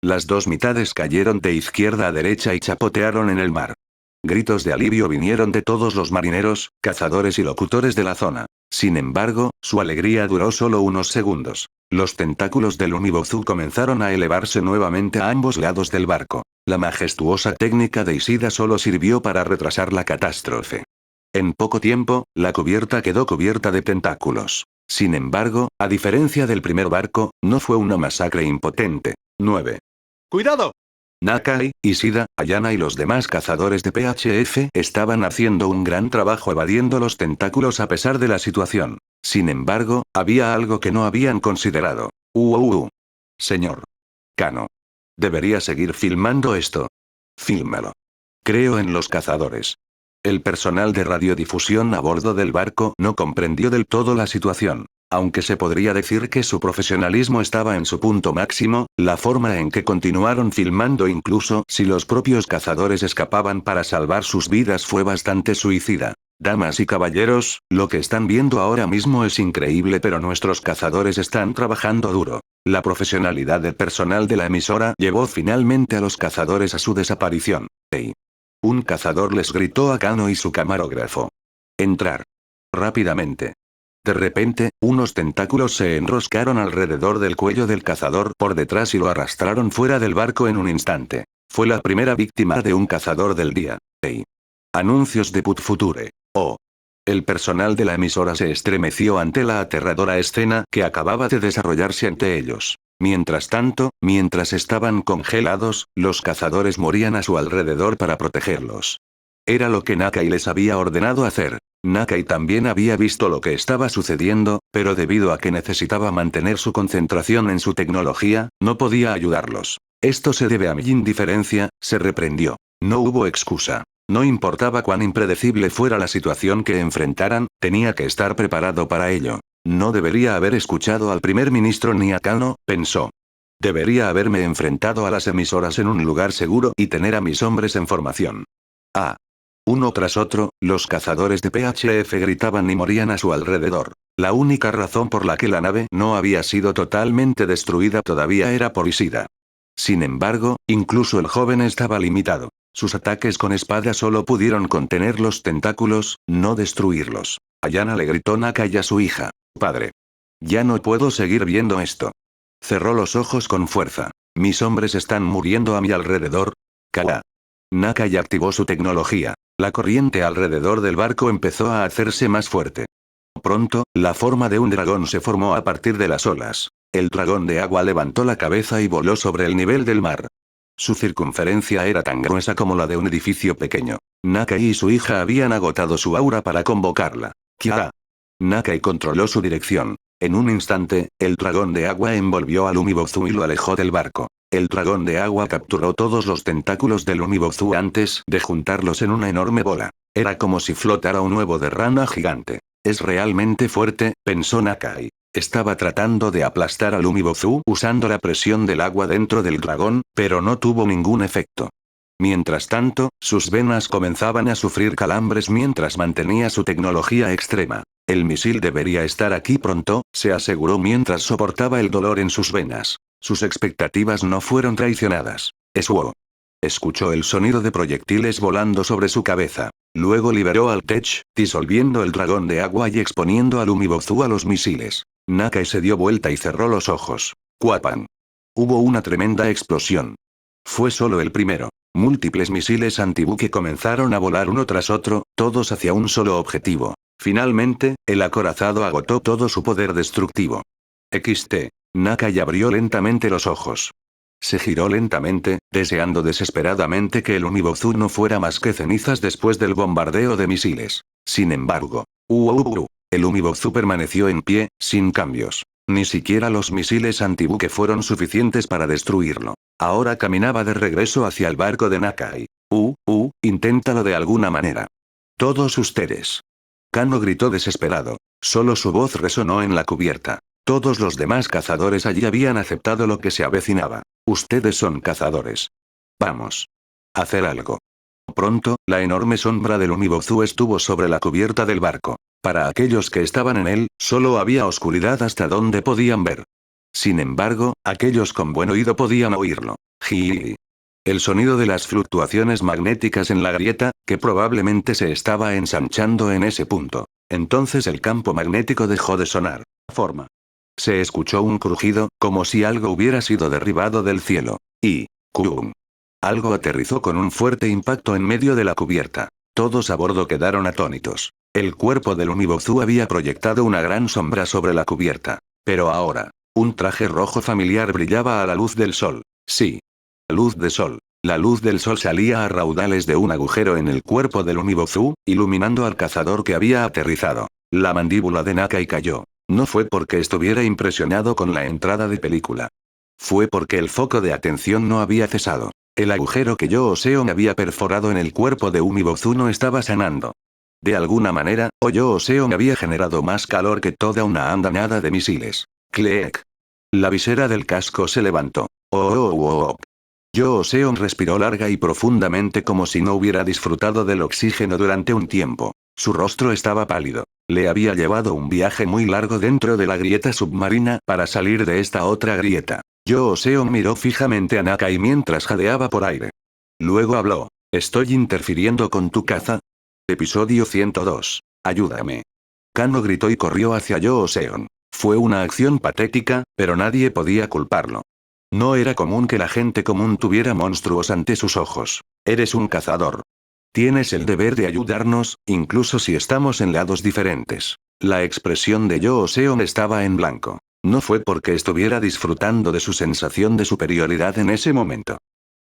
Las dos mitades cayeron de izquierda a derecha y chapotearon en el mar. Gritos de alivio vinieron de todos los marineros, cazadores y locutores de la zona. Sin embargo, su alegría duró solo unos segundos. Los tentáculos del Unibozu comenzaron a elevarse nuevamente a ambos lados del barco. La majestuosa técnica de Ishida solo sirvió para retrasar la catástrofe. En poco tiempo, la cubierta quedó cubierta de tentáculos. Sin embargo, a diferencia del primer barco, no fue una masacre impotente. 9. ¡Cuidado! Nakai, Ishida, Ayana y los demás cazadores de PHF estaban haciendo un gran trabajo evadiendo los tentáculos a pesar de la situación. Sin embargo, había algo que no habían considerado. Señor Kano. Debería seguir filmando esto. Fílmalo. Creo en los cazadores. El personal de radiodifusión a bordo del barco no comprendió del todo la situación. Aunque se podría decir que su profesionalismo estaba en su punto máximo, la forma en que continuaron filmando incluso si los propios cazadores escapaban para salvar sus vidas fue bastante suicida. Damas y caballeros, lo que están viendo ahora mismo es increíble, pero nuestros cazadores están trabajando duro. La profesionalidad del personal de la emisora llevó finalmente a los cazadores a su desaparición. ¡Hey! Un cazador les gritó a Kano y su camarógrafo. Entrar. Rápidamente. De repente, unos tentáculos se enroscaron alrededor del cuello del cazador por detrás y lo arrastraron fuera del barco en un instante. Fue la primera víctima de un cazador del día. Hey. Anuncios de Put Future. Oh. El personal de la emisora se estremeció ante la aterradora escena que acababa de desarrollarse ante ellos. Mientras tanto, mientras estaban congelados, los cazadores morían a su alrededor para protegerlos. Era lo que Nakai les había ordenado hacer. Nakai también había visto lo que estaba sucediendo, pero debido a que necesitaba mantener su concentración en su tecnología, no podía ayudarlos. Esto se debe a mi indiferencia, se reprendió. No hubo excusa. No importaba cuán impredecible fuera la situación que enfrentaran, tenía que estar preparado para ello. No debería haber escuchado al primer ministro ni a Kano, pensó. Debería haberme enfrentado a las emisoras en un lugar seguro y tener a mis hombres en formación. Uno tras otro, los cazadores de PHF gritaban y morían a su alrededor. La única razón por la que la nave no había sido totalmente destruida todavía era por Ishida. Sin embargo, incluso el joven estaba limitado. Sus ataques con espada solo pudieron contener los tentáculos, no destruirlos. Ayana le gritó Nakai a su hija. Padre. Ya no puedo seguir viendo esto. Cerró los ojos con fuerza. Mis hombres están muriendo a mi alrededor. Kala. Nakai activó su tecnología. La corriente alrededor del barco empezó a hacerse más fuerte. Pronto, la forma de un dragón se formó a partir de las olas. El dragón de agua levantó la cabeza y voló sobre el nivel del mar. Su circunferencia era tan gruesa como la de un edificio pequeño. Nakai y su hija habían agotado su aura para convocarla. ¡Kiara! Nakai controló su dirección. En un instante, el dragón de agua envolvió al Umibozu y lo alejó del barco. El dragón de agua capturó todos los tentáculos del Umibozu antes de juntarlos en una enorme bola. Era como si flotara un huevo de rana gigante. Es realmente fuerte, pensó Nakai. Estaba tratando de aplastar al Umibozu usando la presión del agua dentro del dragón, pero no tuvo ningún efecto. Mientras tanto, sus venas comenzaban a sufrir calambres mientras mantenía su tecnología extrema. El misil debería estar aquí pronto, se aseguró mientras soportaba el dolor en sus venas. Sus expectativas no fueron traicionadas. Esuo. Escuchó el sonido de proyectiles volando sobre su cabeza. Luego liberó al Tech, disolviendo el dragón de agua y exponiendo al Umibozu a los misiles. Nakai se dio vuelta y cerró los ojos. ¡Cuapan! Hubo una tremenda explosión. Fue solo el primero. Múltiples misiles antibuque comenzaron a volar uno tras otro, todos hacia un solo objetivo. Finalmente, el acorazado agotó todo su poder destructivo. Nakai abrió lentamente los ojos. Se giró lentamente, deseando desesperadamente que el Umibozu no fuera más que cenizas después del bombardeo de misiles. Sin embargo, el Umibozu permaneció en pie, sin cambios. Ni siquiera los misiles antibuque fueron suficientes para destruirlo. Ahora caminaba de regreso hacia el barco de Nakai. Inténtalo de alguna manera. Todos ustedes. Kano gritó desesperado. Solo su voz resonó en la cubierta. Todos los demás cazadores allí habían aceptado lo que se avecinaba. Ustedes son cazadores. Vamos. Hacer algo. Pronto, la enorme sombra del Umibozu estuvo sobre la cubierta del barco. Para aquellos que estaban en él, solo había oscuridad hasta donde podían ver. Sin embargo, aquellos con buen oído podían oírlo. ¡Ji! El sonido de las fluctuaciones magnéticas en la grieta, que probablemente se estaba ensanchando en ese punto. Entonces el campo magnético dejó de sonar. Forma. Se escuchó un crujido, como si algo hubiera sido derribado del cielo. Y ¡cum! Algo aterrizó con un fuerte impacto en medio de la cubierta. Todos a bordo quedaron atónitos. El cuerpo del Unibozu había proyectado una gran sombra sobre la cubierta. Pero ahora, un traje rojo familiar brillaba a la luz del sol. Sí. Luz de sol. La luz del sol salía a raudales de un agujero en el cuerpo del Unibozu, iluminando al cazador que había aterrizado. La mandíbula de Nakai cayó. No fue porque estuviera impresionado con la entrada de película. Fue porque el foco de atención no había cesado. El agujero que Yo-Seon había perforado en el cuerpo de Umibozu no estaba sanando. De alguna manera, Yo-Seon había generado más calor que toda una andanada de misiles. ¡Cleek! La visera del casco se levantó. ¡Oh! Yo-Seon respiró larga y profundamente como si no hubiera disfrutado del oxígeno durante un tiempo. Su rostro estaba pálido. Le había llevado un viaje muy largo dentro de la grieta submarina para salir de esta otra grieta. Yo-Seon miró fijamente a Nakai mientras jadeaba por aire. Luego habló. ¿Estoy interfiriendo con tu caza? Episodio 102. Ayúdame. Kano gritó y corrió hacia Yo-Seon. Fue una acción patética, pero nadie podía culparlo. No era común que la gente común tuviera monstruos ante sus ojos. Eres un cazador. Tienes el deber de ayudarnos, incluso si estamos en lados diferentes. La expresión de Yo-Seon estaba en blanco. No fue porque estuviera disfrutando de su sensación de superioridad en ese momento.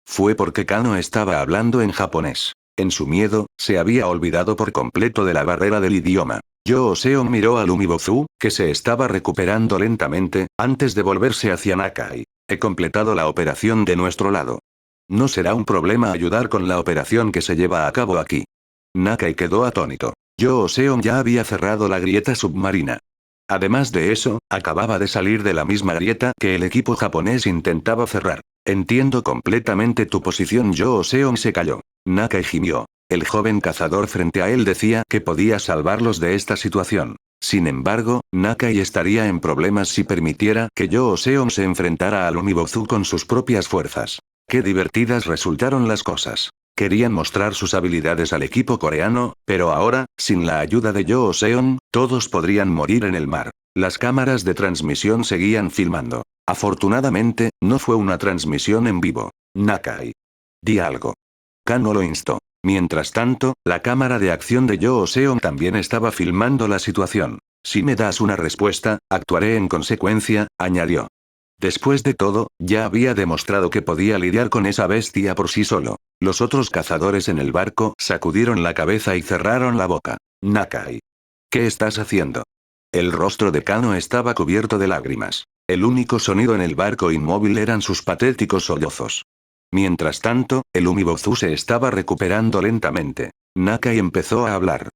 Fue porque Kano estaba hablando en japonés. En su miedo, se había olvidado por completo de la barrera del idioma. Yo-Seon miró al Umibozu, que se estaba recuperando lentamente, antes de volverse hacia Nakai. He completado la operación de nuestro lado. No será un problema ayudar con la operación que se lleva a cabo aquí. Nakai quedó atónito. Yo-Seon ya había cerrado la grieta submarina. Además de eso, acababa de salir de la misma grieta que el equipo japonés intentaba cerrar. Entiendo completamente tu posición. Yo-Seon se calló. Nakai gimió. El joven cazador frente a él decía que podía salvarlos de esta situación. Sin embargo, Nakai estaría en problemas si permitiera que Yo-Seon se enfrentara al Umibozu con sus propias fuerzas. Qué divertidas resultaron las cosas. Querían mostrar sus habilidades al equipo coreano, pero ahora, sin la ayuda de Yo-Seon, todos podrían morir en el mar. Las cámaras de transmisión seguían filmando. Afortunadamente, no fue una transmisión en vivo. Nakai. Di algo. Kano lo instó. Mientras tanto, la cámara de acción de Yo-Seon también estaba filmando la situación. Si me das una respuesta, actuaré en consecuencia, añadió. Después de todo, ya había demostrado que podía lidiar con esa bestia por sí solo. Los otros cazadores en el barco sacudieron la cabeza y cerraron la boca. Nakai. ¿Qué estás haciendo? El rostro de Kano estaba cubierto de lágrimas. El único sonido en el barco inmóvil eran sus patéticos sollozos. Mientras tanto, el Umibozu se estaba recuperando lentamente. Nakai empezó a hablar.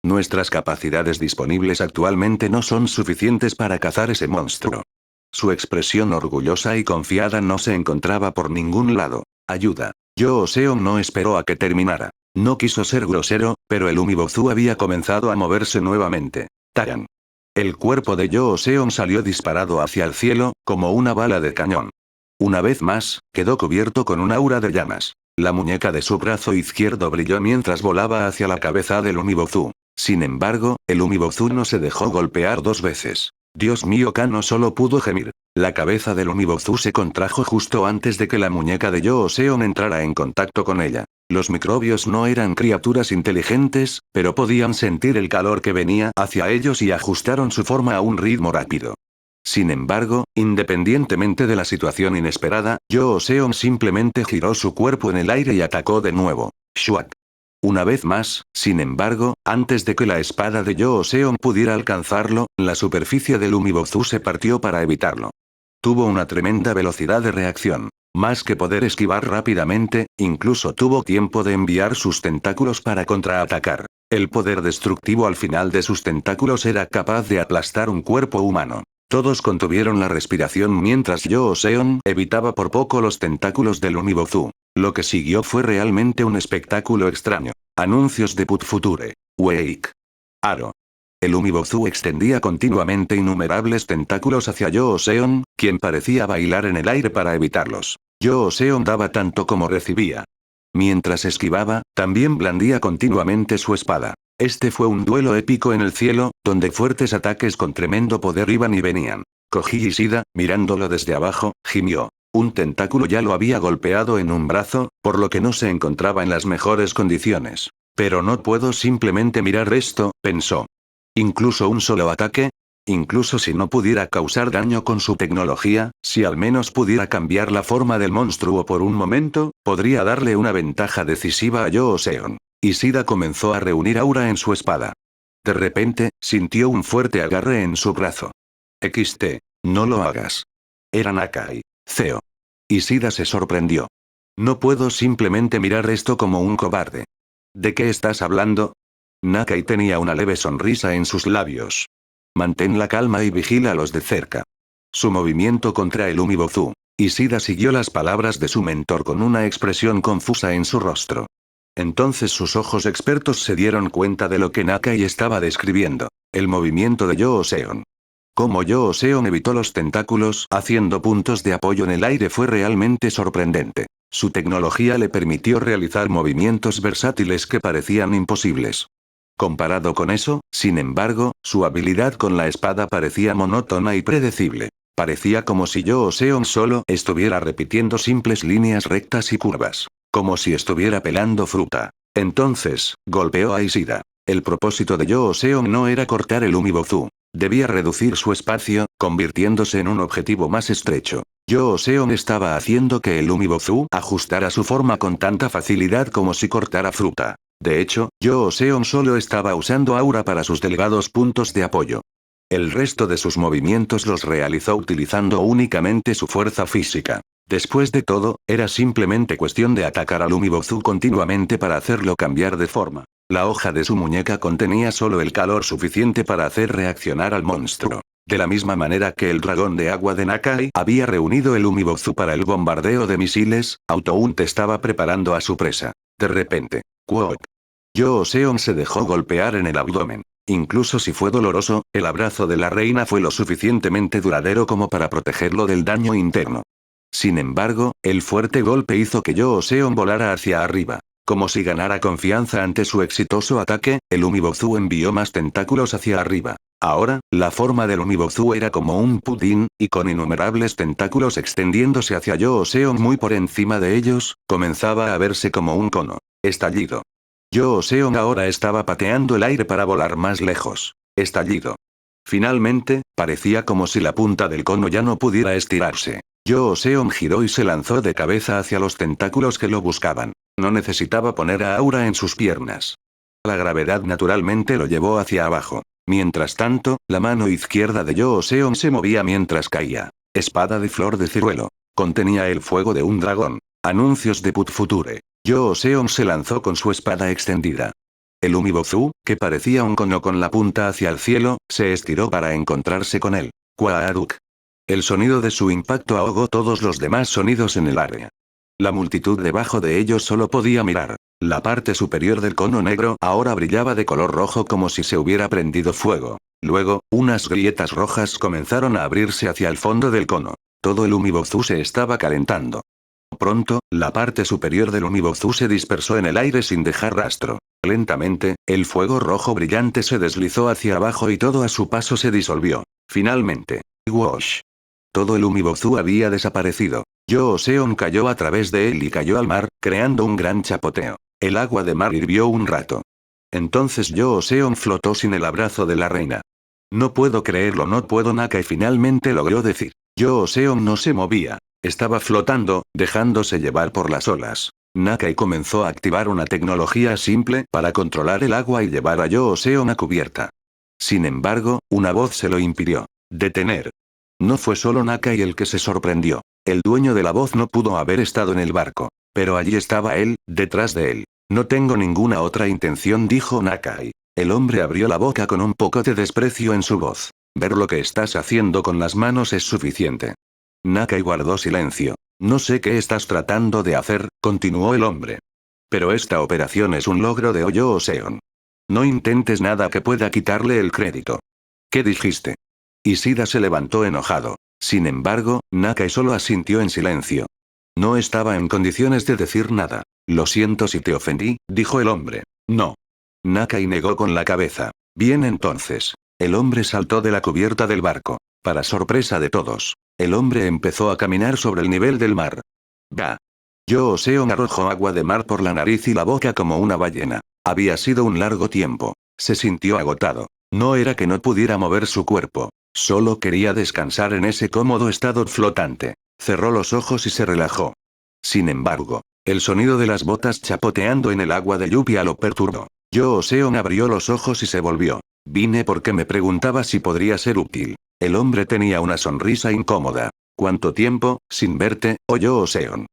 Nuestras capacidades disponibles actualmente no son suficientes para cazar ese monstruo. Su expresión orgullosa y confiada no se encontraba por ningún lado. Ayuda. Yo-Seon no esperó a que terminara. No quiso ser grosero, pero el Umibozu había comenzado a moverse nuevamente. Taran. El cuerpo de Yo-Seon salió disparado hacia el cielo, como una bala de cañón. Una vez más, quedó cubierto con un aura de llamas. La muñeca de su brazo izquierdo brilló mientras volaba hacia la cabeza del Umibozu. Sin embargo, el Umibozu no se dejó golpear dos veces. Dios mío, Kano solo pudo gemir. La cabeza del Umibozu se contrajo justo antes de que la muñeca de Yo-Seon entrara en contacto con ella. Los microbios no eran criaturas inteligentes, pero podían sentir el calor que venía hacia ellos y ajustaron su forma a un ritmo rápido. Sin embargo, independientemente de la situación inesperada, Yo-Seon simplemente giró su cuerpo en el aire y atacó de nuevo. Shuak. Una vez más, sin embargo, antes de que la espada de Yo-Seon pudiera alcanzarlo, la superficie del Umibozu se partió para evitarlo. Tuvo una tremenda velocidad de reacción. Más que poder esquivar rápidamente, incluso tuvo tiempo de enviar sus tentáculos para contraatacar. El poder destructivo al final de sus tentáculos era capaz de aplastar un cuerpo humano. Todos contuvieron la respiración mientras Yo-Seon evitaba por poco los tentáculos del Umibozu. Lo que siguió fue realmente un espectáculo extraño. Anuncios de Put Future. Wake. Aro. El Umibozu extendía continuamente innumerables tentáculos hacia Yoo-seon, quien parecía bailar en el aire para evitarlos. Yoo-seon daba tanto como recibía. Mientras esquivaba, también blandía continuamente su espada. Este fue un duelo épico en el cielo, donde fuertes ataques con tremendo poder iban y venían. Koji Ishida, mirándolo desde abajo, gimió. Un tentáculo ya lo había golpeado en un brazo, por lo que no se encontraba en las mejores condiciones. Pero no puedo simplemente mirar esto, pensó. ¿Incluso un solo ataque? Incluso si no pudiera causar daño con su tecnología, si al menos pudiera cambiar la forma del monstruo por un momento, podría darle una ventaja decisiva a Yoo-seon. Ishida comenzó a reunir aura en su espada. De repente, sintió un fuerte agarre en su brazo. XT. No lo hagas. Era Nakai. Ceo. Ishida se sorprendió. No puedo simplemente mirar esto como un cobarde. ¿De qué estás hablando? Nakai tenía una leve sonrisa en sus labios. Mantén la calma y vigílalos de cerca. Su movimiento contra el Umibozu. Ishida siguió las palabras de su mentor con una expresión confusa en su rostro. Entonces sus ojos expertos se dieron cuenta de lo que Nakai estaba describiendo. El movimiento de Yoo-seon. Como Yoo-seon evitó los tentáculos haciendo puntos de apoyo en el aire fue realmente sorprendente. Su tecnología le permitió realizar movimientos versátiles que parecían imposibles. Comparado con eso, sin embargo, su habilidad con la espada parecía monótona y predecible. Parecía como si Yoo-seon solo estuviera repitiendo simples líneas rectas y curvas. Como si estuviera pelando fruta. Entonces, golpeó a Ishida. El propósito de Yoo-seon no era cortar el Umibozu. Debía reducir su espacio, convirtiéndose en un objetivo más estrecho. Yoo-seon estaba haciendo que el Umibozu ajustara su forma con tanta facilidad como si cortara fruta. De hecho, Yoo-seon solo estaba usando aura para sus delgados puntos de apoyo. El resto de sus movimientos los realizó utilizando únicamente su fuerza física. Después de todo, era simplemente cuestión de atacar al Umibozu continuamente para hacerlo cambiar de forma. La hoja de su muñeca contenía solo el calor suficiente para hacer reaccionar al monstruo. De la misma manera que el dragón de agua de Nakai había reunido el Umibozu para el bombardeo de misiles, Autount estaba preparando a su presa. De repente, ¡Kwok! Yoo-seon se dejó golpear en el abdomen. Incluso si fue doloroso, el abrazo de la reina fue lo suficientemente duradero como para protegerlo del daño interno. Sin embargo, el fuerte golpe hizo que Yoo-seon volara hacia arriba. Como si ganara confianza ante su exitoso ataque, el Umibozu envió más tentáculos hacia arriba. Ahora, la forma del Umibozu era como un pudín, y con innumerables tentáculos extendiéndose hacia Yoo-seon muy por encima de ellos, comenzaba a verse como un cono. Estallido. Yoo-seon ahora estaba pateando el aire para volar más lejos. Estallido. Finalmente, parecía como si la punta del cono ya no pudiera estirarse. Yoo-seon giró y se lanzó de cabeza hacia los tentáculos que lo buscaban. No necesitaba poner a aura en sus piernas. La gravedad naturalmente lo llevó hacia abajo. Mientras tanto, la mano izquierda de Yoo-seon se movía mientras caía. Espada de flor de ciruelo. Contenía el fuego de un dragón. Anuncios de Put Future. Yoo-seon se lanzó con su espada extendida. El Umibozu, que parecía un cono con la punta hacia el cielo, se estiró para encontrarse con él. Kwaaduk. El sonido de su impacto ahogó todos los demás sonidos en el área. La multitud debajo de ellos solo podía mirar. La parte superior del cono negro ahora brillaba de color rojo como si se hubiera prendido fuego. Luego, unas grietas rojas comenzaron a abrirse hacia el fondo del cono. Todo el Umibozu se estaba calentando. Pronto, la parte superior del Umibozu se dispersó en el aire sin dejar rastro. Lentamente, el fuego rojo brillante se deslizó hacia abajo y todo a su paso se disolvió. Finalmente. Wash. Todo el Umibozu había desaparecido. Yoo-seon cayó a través de él y cayó al mar, creando un gran chapoteo. El agua de mar hirvió un rato. Entonces Yoo-seon flotó sin el abrazo de la reina. No puedo creerlo, no puedo. Nakai finalmente logró decir. Yoo-seon no se movía. Estaba flotando, dejándose llevar por las olas. Nakai comenzó a activar una tecnología simple para controlar el agua y llevar a Yoo-seon a cubierta. Sin embargo, una voz se lo impidió. Detener. No fue solo Nakai el que se sorprendió. El dueño de la voz no pudo haber estado en el barco. Pero allí estaba él, detrás de él. No tengo ninguna otra intención, dijo Nakai. El hombre abrió la boca con un poco de desprecio en su voz. Ver lo que estás haciendo con las manos es suficiente. Nakai guardó silencio. No sé qué estás tratando de hacer, continuó el hombre. Pero esta operación es un logro de Yoo-seon. No intentes nada que pueda quitarle el crédito. ¿Qué dijiste? Ishida se levantó enojado. Sin embargo, Nakai solo asintió en silencio. No estaba en condiciones de decir nada. Lo siento si te ofendí, dijo el hombre. No. Nakai negó con la cabeza. Bien entonces. El hombre saltó de la cubierta del barco. Para sorpresa de todos, el hombre empezó a caminar sobre el nivel del mar. ¡Bah! Yo Seon arrojó agua de mar por la nariz y la boca como una ballena. Había sido un largo tiempo. Se sintió agotado. No era que no pudiera mover su cuerpo. Solo quería descansar en ese cómodo estado flotante. Cerró los ojos y se relajó. Sin embargo, el sonido de las botas chapoteando en el agua de lluvia lo perturbó. Yo Seon abrió los ojos y se volvió. Vine porque me preguntaba si podría ser útil. El hombre tenía una sonrisa incómoda. ¿Cuánto tiempo, sin verte, oh Yo Seon?